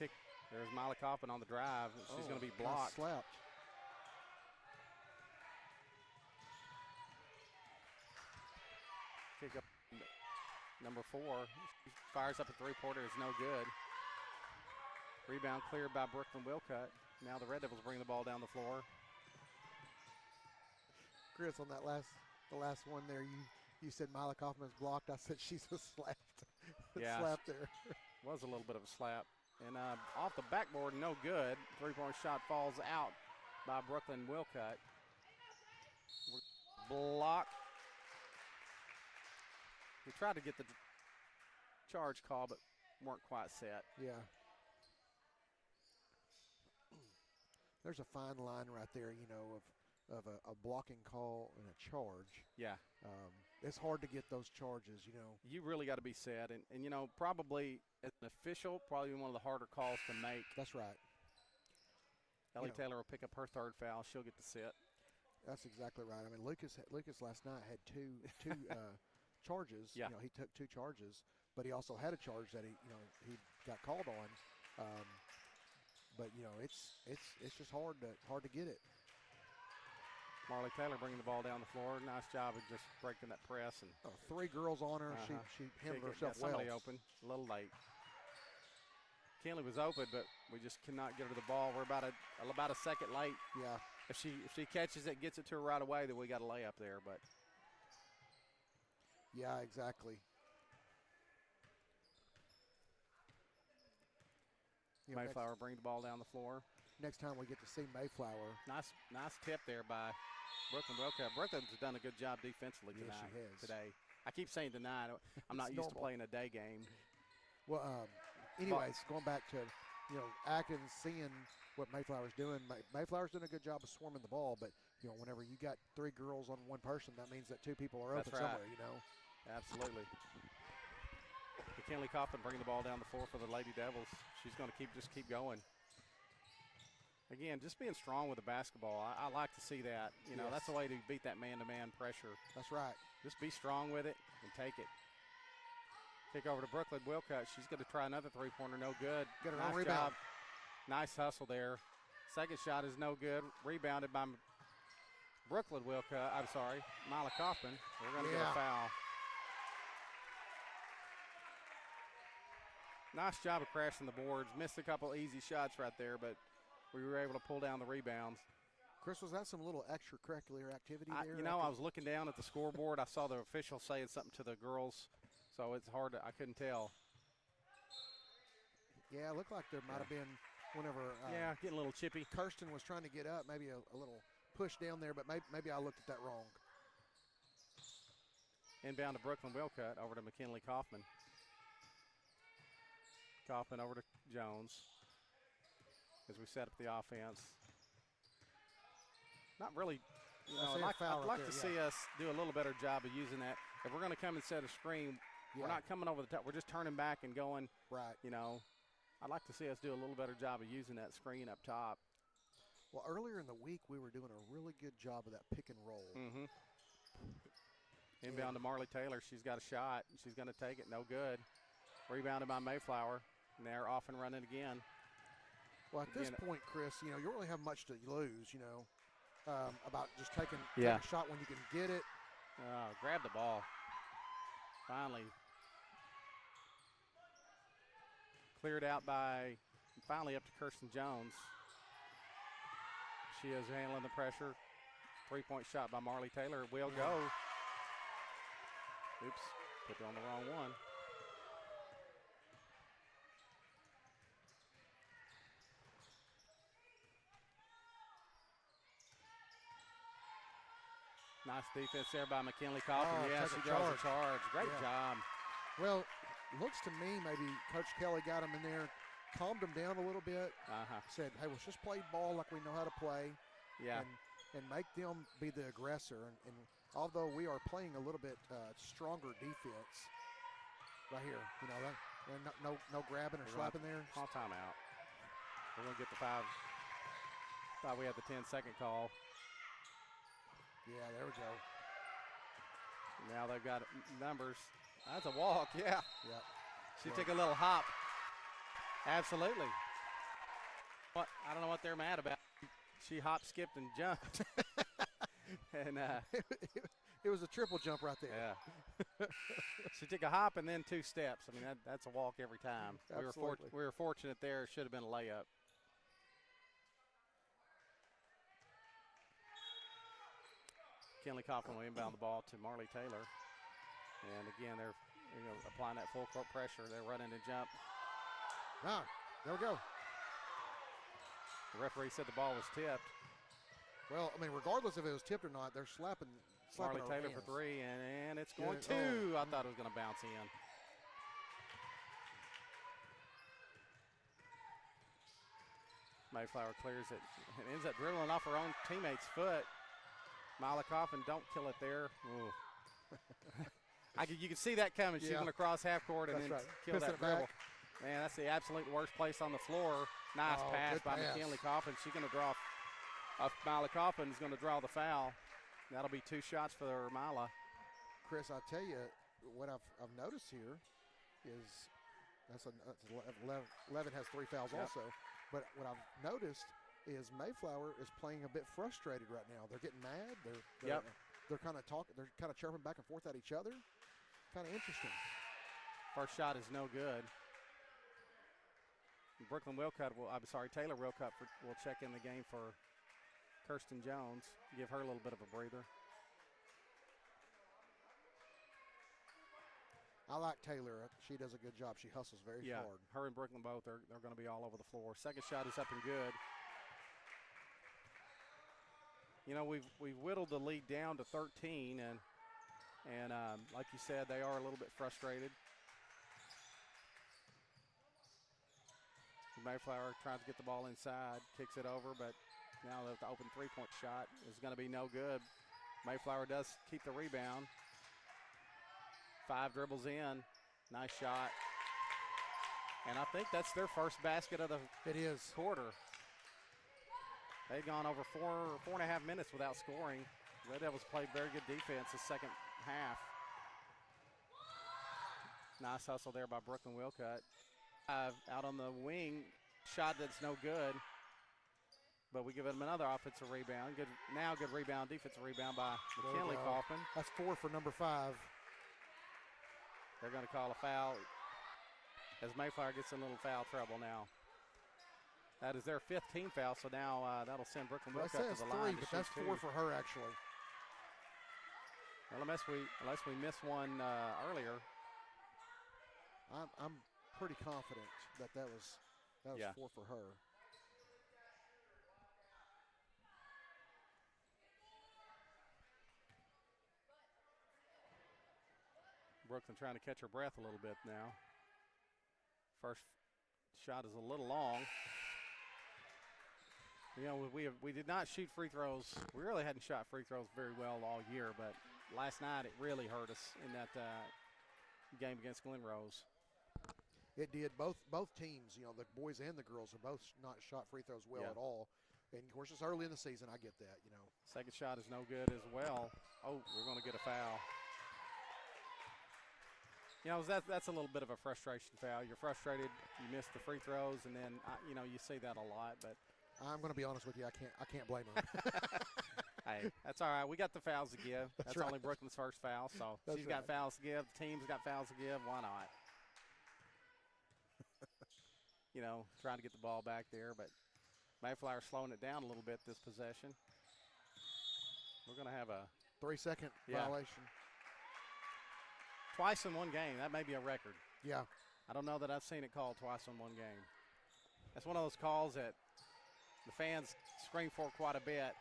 Kick. There's Miley Kaufman on the drive. She's going to be blocked. Slapped. Kick up number 4. Fires up a three-pointer. Is no good. Rebound cleared by Brooklyn Wilcutt. Now the Red Devils bring the ball down the floor. Chris, on that the last one there, you said Mila Kaufman's blocked. I said she's a slapped. Yeah, slapped there. Was a little bit of a slap. And off the backboard, no good. Three-point shot falls out by Brooklyn Wilcutt. Block. We tried to get the charge call, but weren't quite set. Yeah. There's a fine line right there, you know, of a blocking call and a charge. Yeah. It's hard to get those charges, you know. You really got to be set. And, you know, probably as an official, probably one of the harder calls to make. That's right. Ellie Taylor will pick up her third foul. She'll get to sit. That's exactly right. I mean, Lucas last night had two charges. Yeah. You know, he took 2 charges, but he also had a charge that he got called on. But you know, it's just hard to get it. Marley Taylor bringing the ball down the floor. Nice job of just breaking that press and 3 girls on her. She handled herself well. Somebody open, a little late. Kinley was open, but we just cannot get her the ball. We're about a second late. Yeah. If she catches it, gets it to her right away, then we got a layup there. But yeah, exactly. Mayflower bring the ball down the floor. Next time we get to see Mayflower. Nice tip there by Brooklyn Wilcutt. Brooklyn's done a good job defensively tonight. Yes, she has. Today. I keep saying tonight. I'm not used to playing a day game. Well, anyways, going back to, Atkins, seeing what Mayflower's doing. Mayflower's doing a good job of swarming the ball, but, whenever you got 3 girls on one person, that means that 2 people are open somewhere, Absolutely. McKinley Kaufman bringing the ball down the floor for the Lady Devils. She's going to just keep going. Again, just being strong with the basketball. I like to see that. That's the way to beat that man-to-man pressure. That's right. Just be strong with it and take it. Kick over to Brooklyn Wilcutt. She's going to try another three-pointer. No good. Get her nice rebound. Job. Nice hustle there. Second shot is no good. Rebounded by Brooklyn Wilcutt. I'm sorry, Mila Kaufman. We're going to get a foul. Nice job of crashing the boards. Missed a couple easy shots right there, but we were able to pull down the rebounds. Chris, was that some little extracurricular activity there? I was looking down at the scoreboard. I saw the official saying something to the girls, so it's hard I couldn't tell. Yeah, it looked like there might have been whenever. Getting a little chippy. Kirsten was trying to get up, maybe a little push down there, but maybe I looked at that wrong. Inbound to Brooklyn Wilcutt, over to McKinley Kaufman. Kaufman over to Jones as we set up the offense. Not really, I'd like to see us do a little better job of using that. If we're going to come and set a screen, we're not coming over the top. We're just turning back and going. Right. I'd like to see us do a little better job of using that screen up top. Well, earlier in the week, we were doing a really good job of that pick and roll. Mm-hmm. Inbound to Marley Taylor. She's got a shot. She's going to take it. No good. Rebounded by Mayflower. And they're off and running again. Well, at this point, Chris, you don't really have much to lose, about just taking a shot when you can get it. Grab the ball. Finally. Cleared out finally up to Kirsten Jones. She is handling the pressure. 3-point shot by Marley Taylor. Will go. Oops, put it on the wrong one. Nice defense there by McKinley Coffin. Yeah, she draws a charge. Great job. Well, looks to me maybe Coach Kelly got him in there, calmed him down a little bit, said, hey, let's just play ball like we know how to play. Yeah. And make them be the aggressor. And although we are playing a little bit stronger defense right here, you know, no grabbing or slapping there. Call timeout. We're going to get the 5. Thought we had the 10-second call. Yeah, there we go. Now they've got numbers. That's a walk, yeah. Yep. She took a little hop. Absolutely. What? I don't know what they're mad about. She hopped, skipped, and jumped. And it was a triple jump right there. Yeah. She took a hop and then 2 steps. I mean, that's a walk every time. Absolutely. We were fortunate there. It should have been a layup. Kinley Coffin will inbound the ball to Marley Taylor. And again, they're applying that full court pressure. They're running to jump. There we go. The referee said the ball was tipped. Well, I mean, regardless if it was tipped or not, they're slapping Marley Taylor hands. for 3, and it's going to. I thought it was going to bounce in. Mayflower clears it and ends up dribbling off her own teammate's foot. Marley Coffin, don't kill it there. You can see that coming. She's going to cross half court and kill that dribble. Man, that's the absolute worst place on the floor. Nice pass by McKinley Coffin. She's going to draw. Marley Coffin is going to draw the foul. That'll be 2 shots for Marla. Chris, I'll tell you what I've noticed here is that's 11 has 3 fouls also. But what I've noticed is Mayflower is playing a bit frustrated right now. They're getting mad. They're kind of talking. They're kind of chirping back and forth at each other. Kind of interesting. First shot is no good. Taylor Wilcutt will check in the game for Kirsten Jones. Give her a little bit of a breather. I like Taylor. She does a good job. She hustles very hard. Her and Brooklyn both they're going to be all over the floor. Second shot is up and good. You know, we've whittled the lead down to 13, and like you said, they are a little bit frustrated. Mayflower tries to get the ball inside, kicks it over, but now the open 3-point shot is going to be no good. Mayflower does keep the rebound. 5 dribbles in, nice shot, and I think that's their first basket of the quarter. They've gone over 4.5 minutes without scoring. Red Devils played very good defense the second half. Nice hustle there by Brooklyn Wilcutt. Out on the wing, shot that's no good. But we give him another offensive rebound. Good rebound, defensive rebound by McKinley Coffin. That's 4 for number 5. They're going to call a foul as Mayflower gets in a little foul trouble now. That is their 5th team foul, so now that'll send Brooklyn Wilcutt to the line. But that's 4 for her, actually. Well, unless we miss one earlier. I'm pretty confident that was 4 for her. Brooklyn trying to catch her breath a little bit now. First shot is a little long. You know, we did not shoot free throws. We really hadn't shot free throws very well all year, but last night it really hurt us in that game against Glen Rose. It did. Both teams, you know, the boys and the girls, are both not shot free throws well at all. And, of course, it's early in the season. I get that, you know. Second shot is no good as well. Oh, we're going to get a foul. You know, that's a little bit of a frustration foul. You're frustrated, you miss the free throws, and then, you know, you see that a lot. But I'm going to be honest with you, I can't blame her. Hey, that's all right. We got the fouls to give. That's right. only Brooklyn's first foul, so she's got fouls to give. The team's got fouls to give. Why not? You know, trying to get the ball back there, but Mayflower slowing it down a little bit this possession. We're going to have a 3-second violation. Twice in one game. That may be a record. Yeah. I don't know that I've seen it called twice in one game. That's one of those calls that the fans scream for quite a bit.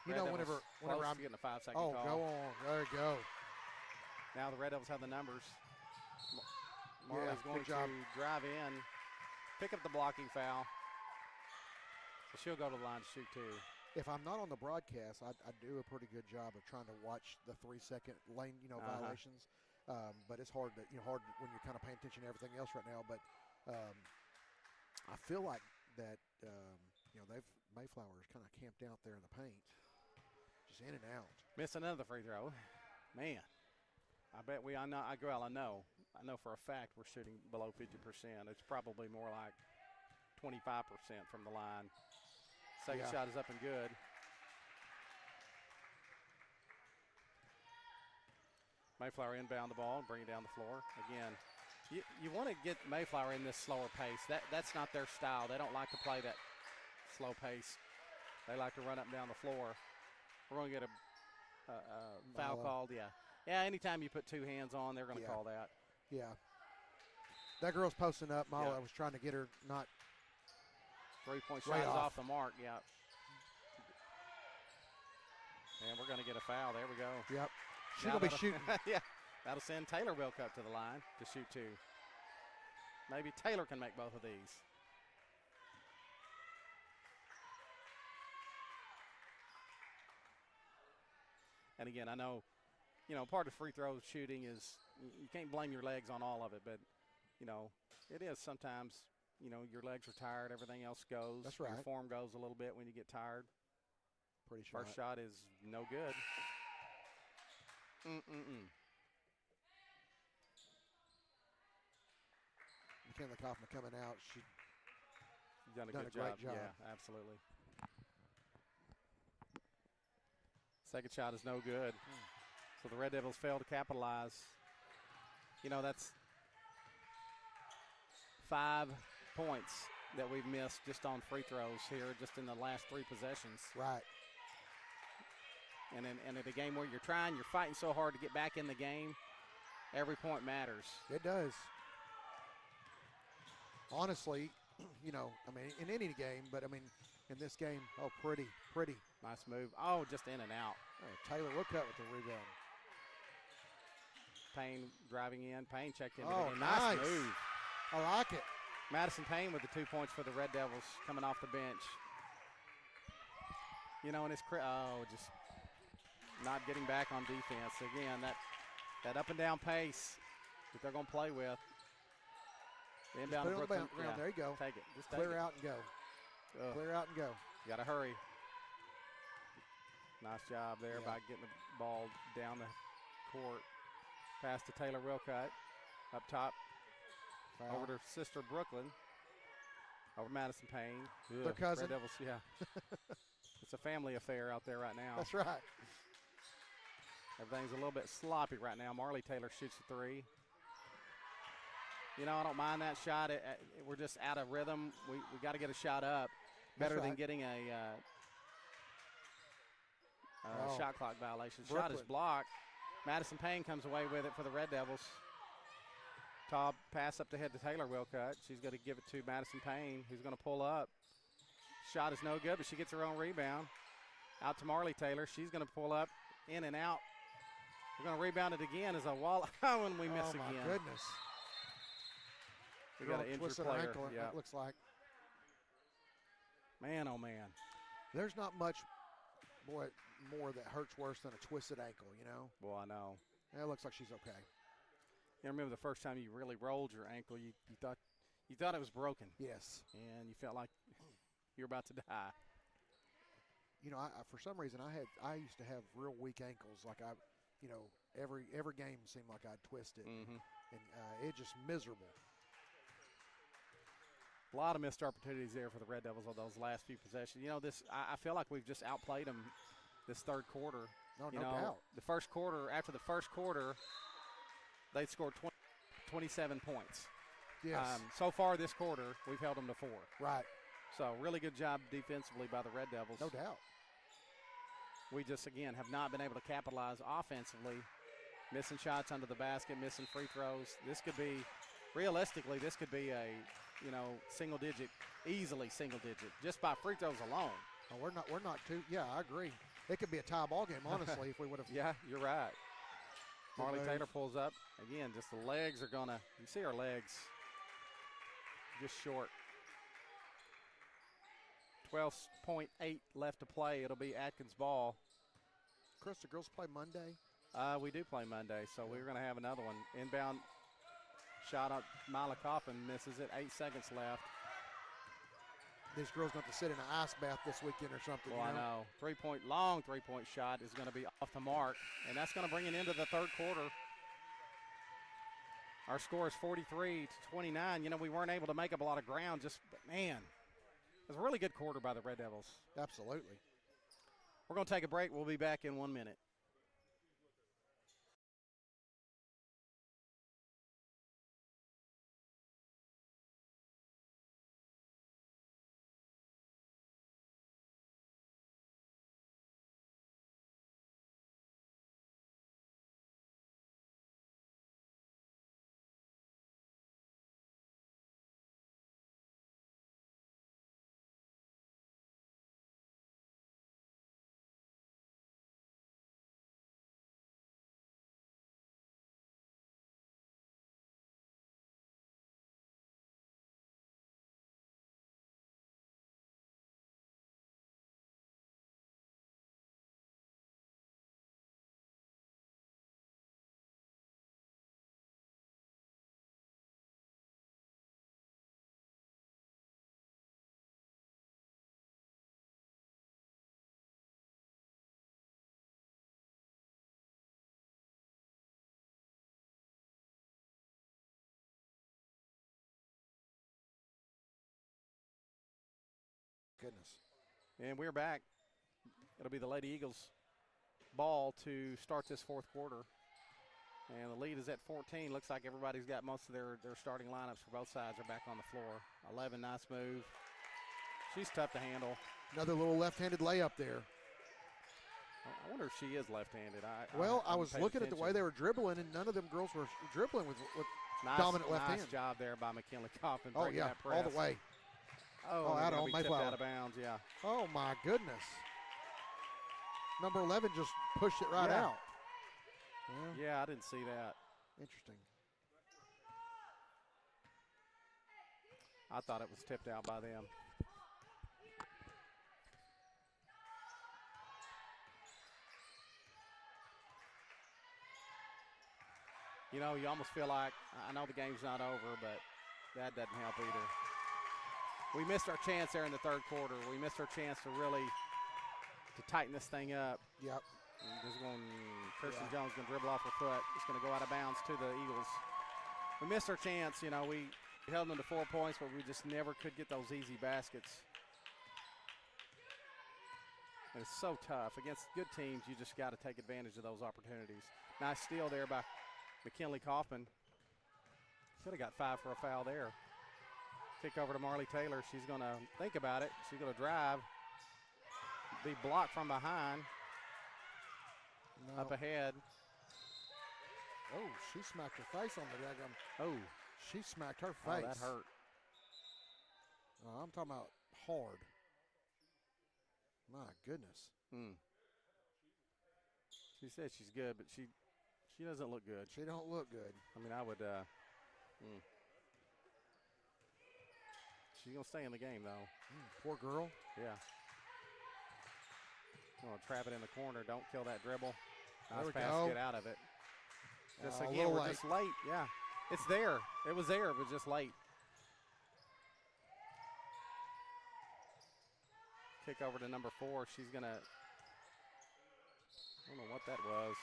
You know, whenever I'm getting a 5-second call. Oh, go on. There you go. Now the Red Devils have the numbers. Marley's going to drive in, pick up the blocking foul. So she'll go to the line to shoot two. If I'm not on the broadcast, I do a pretty good job of trying to watch the 3-second lane, violations. But it's hard to, hard when you're kind of paying attention to everything else right now. But I feel like that, Mayflower's kind of camped out there in the paint, just in and out. Miss another free throw, man. I bet I know for a fact we're shooting below 50%. It's probably more like 25% from the line. Second shot is up and good. Mayflower inbound the ball, bring it down the floor. Again, you want to get Mayflower in this slower pace. That's not their style. They don't like to play that slow pace. They like to run up and down the floor. We're going to get a foul called, Yeah, anytime you put two hands on, they're going to call that. Yeah. That girl's posting up. Mala was trying to get her not. Three-point shot is off the mark, And we're going to get a foul. There we go. Yep. She's going to be shooting. That'll send Taylor Wilcutt to the line to shoot two. Maybe Taylor can make both of these. And again, I know, part of free throw shooting is you can't blame your legs on all of it, but, it is sometimes, your legs are tired, everything else goes. That's right. Your form goes a little bit when you get tired. Pretty sure. First shot is no good. McKinley Kaufman coming out. She's done a great job. Yeah, absolutely. Second shot is no good. So the Red Devils fail to capitalize. That's 5 points that we've missed just on free throws here, just in the last 3 possessions. Right. And in a game where you're fighting so hard to get back in the game, every point matters. It does. Honestly, in any game, but in this game, pretty. Nice move. Oh, just in and out. Taylor Wilcutt with the rebound. Payne driving in. Payne checked in. Nice move. I like it. Madison Payne with the 2 points for the Red Devils coming off the bench. And it's just not getting back on defense. Again, that up and down pace that they're going to play with. Inbound to Brooklyn. There you go. Take it. Just clear out and go. Clear out and go. You got to hurry. Nice job there by getting the ball down the court. Pass to Taylor Wilcutt. Up top. Over to sister Brooklyn. Over Madison Payne. Their cousin. Red Devils, It's a family affair out there right now. That's right. Everything's a little bit sloppy right now. Marley Taylor shoots the 3. I don't mind that shot. We're just out of rhythm. We got to get a shot up. Better than getting a shot clock violation. Shot is blocked. Madison Payne comes away with it for the Red Devils. Top pass up the head to Taylor Wilcutt. She's going to give it to Madison Payne, who's going to pull up. Shot is no good, but she gets her own rebound. Out to Marley Taylor. She's going to pull up, in and out. We're going to rebound it again as a wall when we miss again. Oh, my goodness. We got an injured player. Ankle, it looks like. Man, oh, man. There's not much, more that hurts worse than a twisted ankle, Well, I know. It looks like she's okay. I remember the first time you really rolled your ankle, you thought it was broken. Yes. And you felt like you were about to die. I for some reason I used to have real weak ankles. Like every game seemed like I'd twist it, and it just miserable. A lot of missed opportunities there for the Red Devils on those last few possessions. I feel like we've just outplayed them this third quarter. No doubt. After the first quarter, they scored 27 points. Yes. So far this quarter, we've held them to 4. Right. So really good job defensively by the Red Devils. No doubt. We just, again, have not been able to capitalize offensively. Missing shots under the basket, missing free throws. This could be, realistically, this could be a, single digit, easily single digit, just by free throws alone. Oh, we're not too. Yeah, I agree. It could be a tie ball game, honestly, if we would have. Yeah, you're right. Marley Taylor pulls up. Again, just the legs are going to, you see our legs just short. 12.8 left to play. It'll be Atkins ball. Chris, the girls play Monday? We do play Monday, so we're going to have another one. Inbound shot up. Mila Coffin misses it. 8 seconds left. These girls going to sit in an ice bath this weekend or something. Well, I know. Long three-point shot is going to be off the mark, and that's going to bring it into the third quarter. Our score is 43-29. We weren't able to make up a lot of ground, but man, it was a really good quarter by the Red Devils. Absolutely. We're going to take a break. We'll be back in 1 minute. Goodness. And we're back. It'll be the Lady Eagles ball to start this fourth quarter. And the lead is at 14. Looks like everybody's got most of their starting lineups for both sides are back on the floor. 11, nice move. She's tough to handle. Another little left-handed layup there. I wonder if she is left-handed. I was looking at the way they were dribbling, and none of them girls were dribbling with dominant left hand. Nice job there by McKinley Coffin. Oh, yeah, that press. all the way. Oh, out of Mayflower. Out of bounds, yeah. Oh, my goodness. Number 11 just pushed it right out. Yeah, I didn't see that. Interesting. I thought it was tipped out by them. You almost feel like, I know the game's not over, but that doesn't help either. We missed our chance there in the third quarter. We missed our chance to really tighten this thing up. Yep. Kirsten Jones going to dribble off her foot. It's going to go out of bounds to the Eagles. We missed our chance. We held them to 4 points, but we just never could get those easy baskets. And it's so tough. Against good teams, you just got to take advantage of those opportunities. Nice steal there by McKinley Kaufman. Could have got 5 for a foul there. Kick over to Marley Taylor. She's going to think about it. She's going to drive. Be blocked from behind. No. Up ahead. Oh, she smacked her face on the daggum. Oh. She smacked her face. Oh, that hurt. I'm talking about hard. My goodness. She says she's good, but she doesn't look good. She don't look good. I mean, I would She's going to stay in the game, though. Poor girl. Yeah. Going to trap it in the corner. Don't kill that dribble. Nice pass to get out of it. Just again, we're just late. Yeah. It's there. It was there. It was just late. Kick over to number 4. She's going to, I don't know what that was.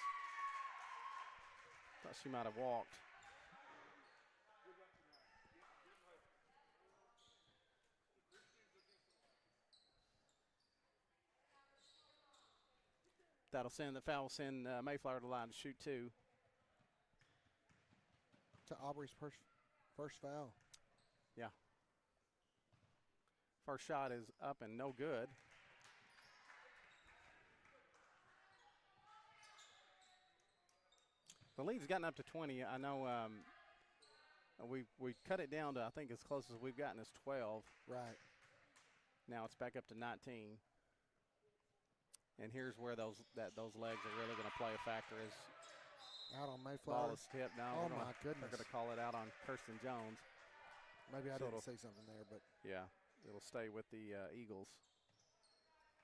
Thought she might have walked. The foul will send Mayflower to the line to shoot 2. To Aubrey's first foul. Yeah. First shot is up and no good. The lead's gotten up to 20. I know we cut it down to, I think, as close as we've gotten is 12. Right. Now it's back up to 19. And here's where those legs are really going to play a factor. Is out on Mayflower. Ball is tipped now. Oh, my goodness. They're going to call it out on Kirsten Jones. Maybe I didn't say something there, but. Yeah, it'll stay with the Eagles.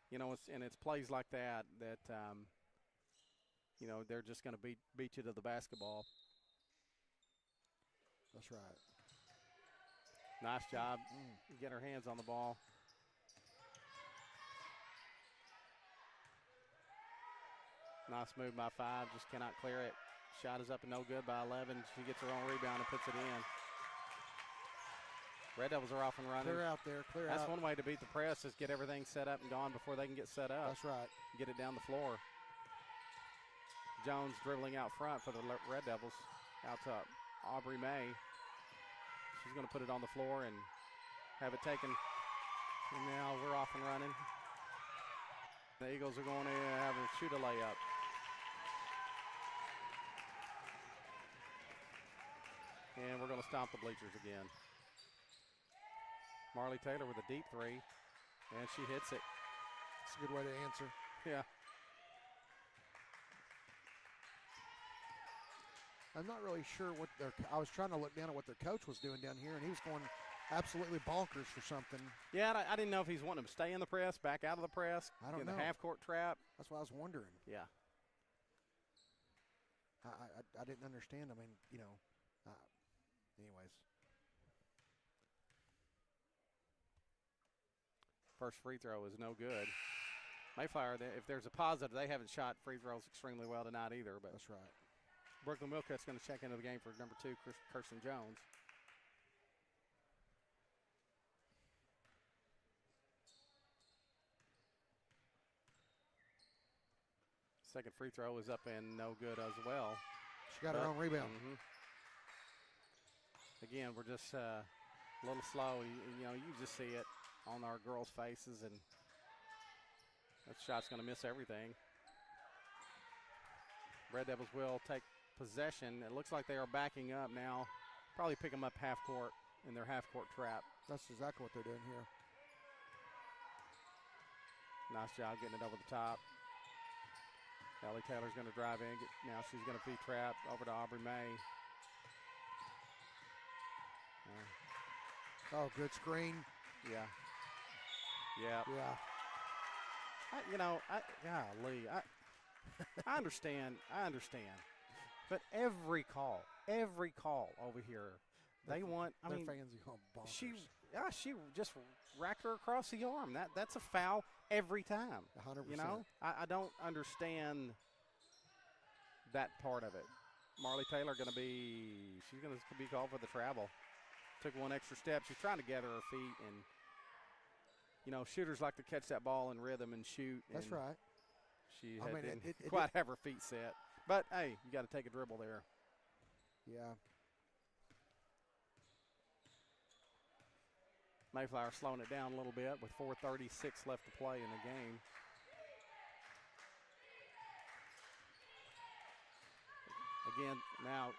You know, it's plays like that you know, they're just going to beat you to the basketball. That's right. Nice job. Get her hands on the ball. Nice move by 5. Just cannot clear it. Shot is up and no good by 11. She gets her own rebound and puts it in. Red Devils are off and running. Clear out there. Clear out. That's one way to beat the press is get everything set up and gone before they can get set up. That's right. Get it down the floor. Jones dribbling out front for the Red Devils. Out to Aubrey May. She's going to put it on the floor and have it taken. And now we're off and running. The Eagles are going to have a shoot a layup. And we're going to stomp the bleachers again. Marley Taylor with a deep 3. And she hits it. It's a good way to answer. Yeah. I'm not really sure what I was trying to look down at what their coach was doing down here, and he was going absolutely bonkers for something. Yeah, I didn't know if he's wanting them to stay in the press, back out of the press, I don't know. The half-court trap. That's what I was wondering. Yeah. I didn't understand. I mean, you know, anyways. First free throw is no good. Mayflower, if there's a positive, they haven't shot free throws extremely well tonight either. But that's right. Brooklyn Wilcott's going to check into the game for number 2, Kirsten Jones. Second free throw is up and no good as well. She got her own rebound. Again, we're just a little slow. You know, you just see it on our girls' faces, and that shot's going to miss everything. Red Devils will take possession. It looks like they are backing up now. Probably pick them up half court in their half court trap. That's exactly what they're doing here. Nice job getting it over the top. Ellie Taylor's going to drive in. Now she's going to be trapped over to Aubrey May. Oh, good screen. Yeah. Yeah. Yeah. Golly, I understand. But every call over here, they want. I mean, fans are going bonkers. She just racked her across the arm. That's a foul every time. 100%. You know, I don't understand that part of it. Marley Taylor she's going to be called for the travel. Took one extra step. She's trying to gather her feet, and you know, shooters like to catch that ball in rhythm and shoot. That's right. She didn't quite have her feet set. But, hey, you got to take a dribble there. Yeah. Mayflower slowing it down a little bit with 4:36 left to play in the game. Again, now,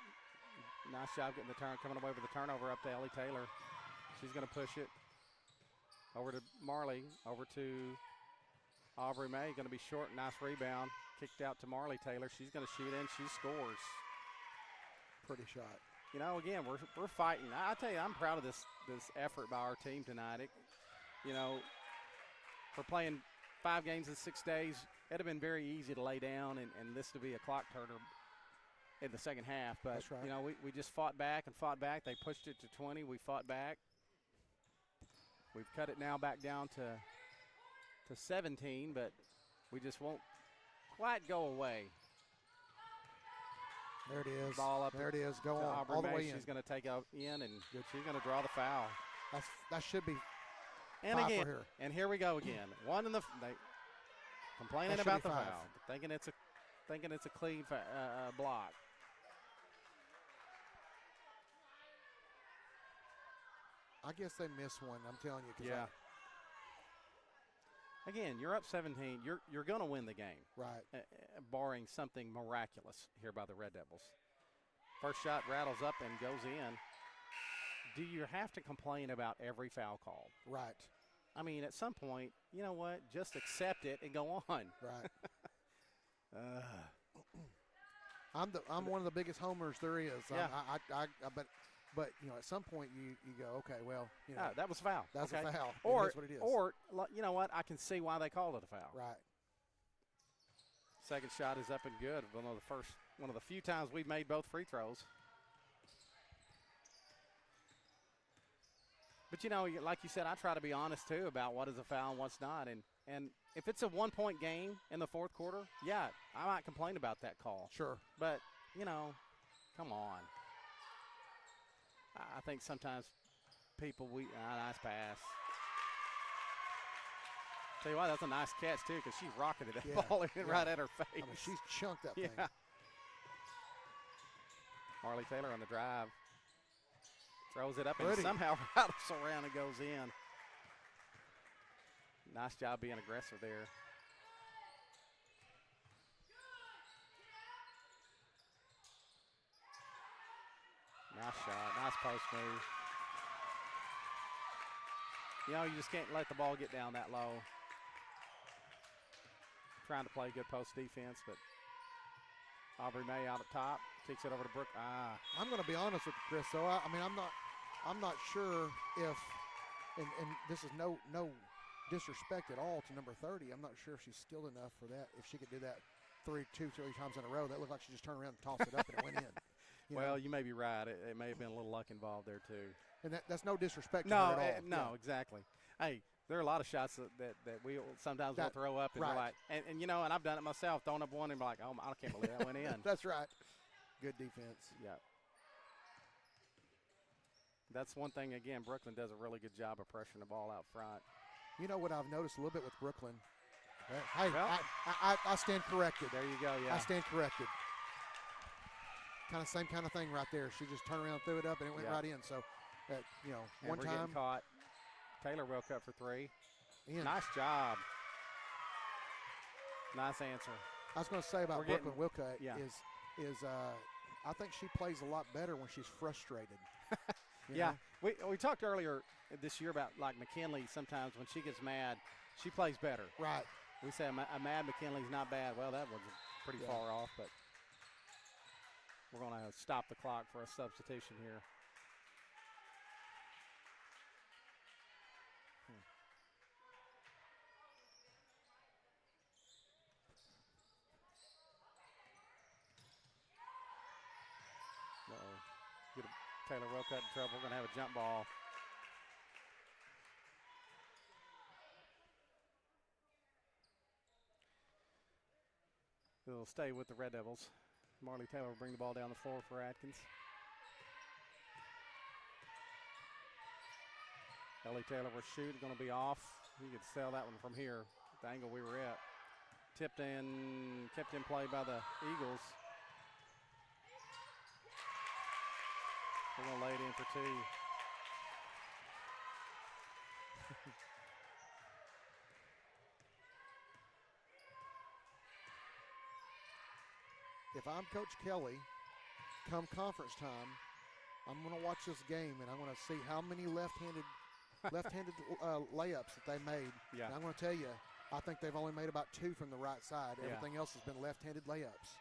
nice job getting the turn, coming away with the turnover up to Ellie Taylor. She's going to push it over to Marley, over to Aubrey May, going to be short, nice rebound. Kicked out to Marley Taylor. She's going to shoot in. She scores. Pretty shot. You know, again, we're fighting. I tell you, I'm proud of this effort by our team tonight. You know, for playing 5 games in 6 days, it'd have been very easy to lay down and this to be a clock turner in the second half. But, that's right. You know, we just fought back and fought back. They pushed it to 20. We fought back. We've cut it now back down to 17, but we just won't quite go away. There it is. Ball up. There it is. Go on all the way in. She's going to take out in, and she's going to draw the foul. That should be. And foul again, for her. And here we go again. One in the they complaining about the foul, thinking it's a clean block. I guess they missed one. I'm telling you. Yeah. Again, you're up 17. You're going to win the game. Right. Barring something miraculous here by the Red Devils. First shot rattles up and goes in. Do you have to complain about every foul call? Right. I mean, at some point, you know what? Just accept it and go on. Right. I'm one of the biggest homers there is. Yeah. But you know, at some point you go, okay, well, you know, that was a foul. That's okay. a foul. Or it is what it is. Or you know what? I can see why they called it a foul. Right. Second shot is up and good. One of the few times we've made both free throws. But, you know, like you said, I try to be honest, too, about what is a foul and what's not. And if it's a one-point game in the fourth quarter, yeah, I might complain about that call. Sure. But, you know, come on. I think sometimes people, nice pass. Tell you what, that's a nice catch, too, because she rocketed that ball right at her face. I mean, she's chunked that thing. Marley Taylor on the drive. Throws it up and somehow rattles around and goes in. Nice job being aggressive there. Nice shot, nice post move. You know, you just can't let the ball get down that low. Trying to play good post defense, but Aubrey May out at top, kicks it over to Brooke. I'm going to be honest with you, Chris. So I mean, I'm not sure if, and this is no disrespect at all to number 30. I'm not sure if she's skilled enough for that. If she could do that two, 3 times in a row, that looked like she just turned around and tossed it up and it went in. You may be right. It may have been a little luck involved there too. And that's no disrespect to her at all. No, exactly. Hey, there are a lot of shots that we sometimes we'll throw up and we're like, and you know, and I've done it myself, throwing up one and be like, oh, I can't believe that went in. That's right. Good defense. Yeah. That's one thing, again, Brooklyn does a really good job of pressuring the ball out front. You know what I've noticed a little bit with Brooklyn? Hey, I stand corrected. There you go, yeah. I stand corrected. Same kind of thing right there. She just turned around, threw it up, and it went right in. So, you know, and one we're time. Getting caught. Taylor will cut for 3. In. Nice job. Nice answer. I was going to say about Brooklyn Wilcutt is I think she plays a lot better when she's frustrated. Yeah. We talked earlier this year about, like, McKinley sometimes when she gets mad, she plays better. Right. We say a mad McKinley's not bad. Well, that was pretty far off, but we're going to stop the clock for a substitution here. Get Taylor Wilcutt in trouble. We're going to have a jump ball. It'll stay with the Red Devils. Marley Taylor will bring the ball down the floor for Atkins. Ellie Taylor will shoot. Going to be off. He could sell that one from here, the angle we were at. Kept in play by the Eagles. We're going to lay it in for 2. If I'm Coach Kelly, come conference time, I'm going to watch this game and I'm going to see how many left-handed layups that they made. Yeah. And I'm going to tell you, I think they've only made about 2 from the right side. Everything else has been left-handed layups.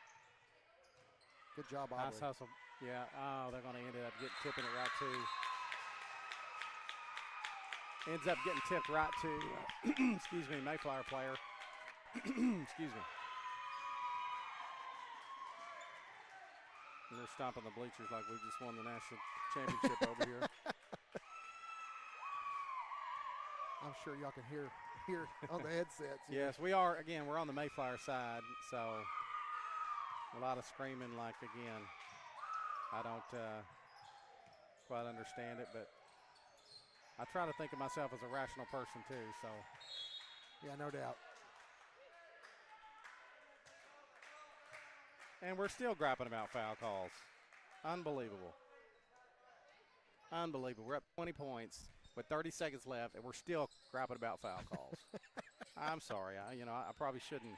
Good job, Aubrey. Nice hustle. Yeah. Oh, they're going to end up tipping it right to. Ends up getting tipped right to, excuse me, Mayflower player. Excuse me. And they're stomping the bleachers like we just won the national championship over here. I'm sure y'all can hear on the headsets. Yes, we are. Again, we're on the Mayflower side, so a lot of screaming. Like, again, I don't quite understand it, but I try to think of myself as a rational person too. So, yeah, no doubt. And we're still griping about foul calls. Unbelievable. Unbelievable. We're up 20 points with 30 seconds left, and we're still griping about foul calls. I'm sorry. I probably shouldn't,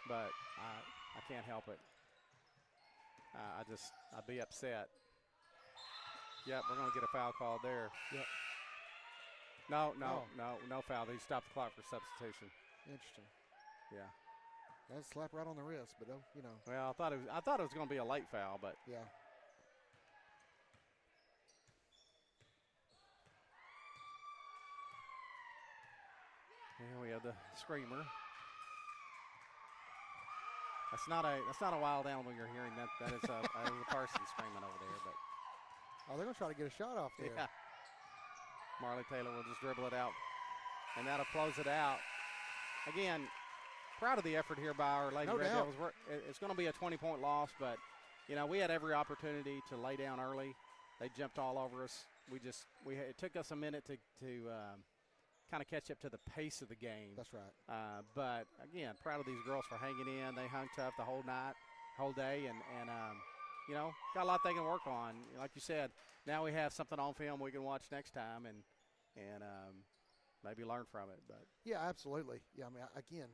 but I can't help it. I'd be upset. Yep, we're going to get a foul called there. Yep. No foul. They stopped the clock for substitution. Interesting. Yeah. That's a slap right on the wrist, but Well, I thought it was going to be a late foul, but yeah. Here we have the screamer. That's not a wild animal you're hearing. That is a person screaming over there. But they're gonna try to get a shot off there. Yeah. Marley Taylor will just dribble it out, and that'll close it out. Again, proud of the effort here by our Lady Red Devils. It's going to be a 20-point loss, but we had every opportunity to lay down early. They jumped all over us. It took us a minute to kind of catch up to the pace of the game. That's right. But again, proud of these girls for hanging in. They hung tough the whole day, and got a lot they can work on. Like you said, now we have something on film we can watch next time and maybe learn from it. But yeah, absolutely. Yeah, I mean, again,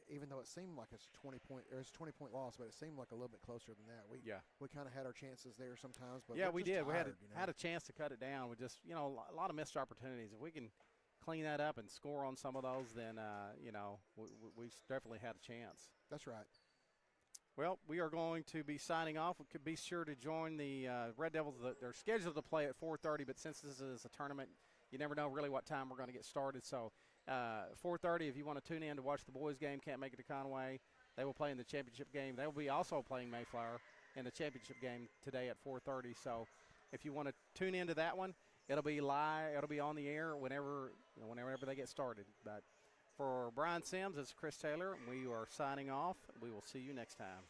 even though it seemed like it's a 20-point loss, but it seemed like a little bit closer than that. We kind of had our chances there sometimes, but yeah, we did. Tired, we had a chance to cut it down. We just a lot of missed opportunities. If we can clean that up and score on some of those, then we definitely had a chance. That's right. Well, we are going to be signing off. We could be sure to join the Red Devils. They're scheduled to play at 4:30, but since this is a tournament, you never know really what time we're going to get started. So 4:30, if you want to tune in to watch the boys' game, can't make it to Conway, they will play in the championship game. They will be also playing Mayflower in the championship game today at 4:30. So if you want to tune into that one, it'll be live. It'll be on the air whenever they get started. But for Brian Sims, it's Chris Taylor. We are signing off. We will see you next time.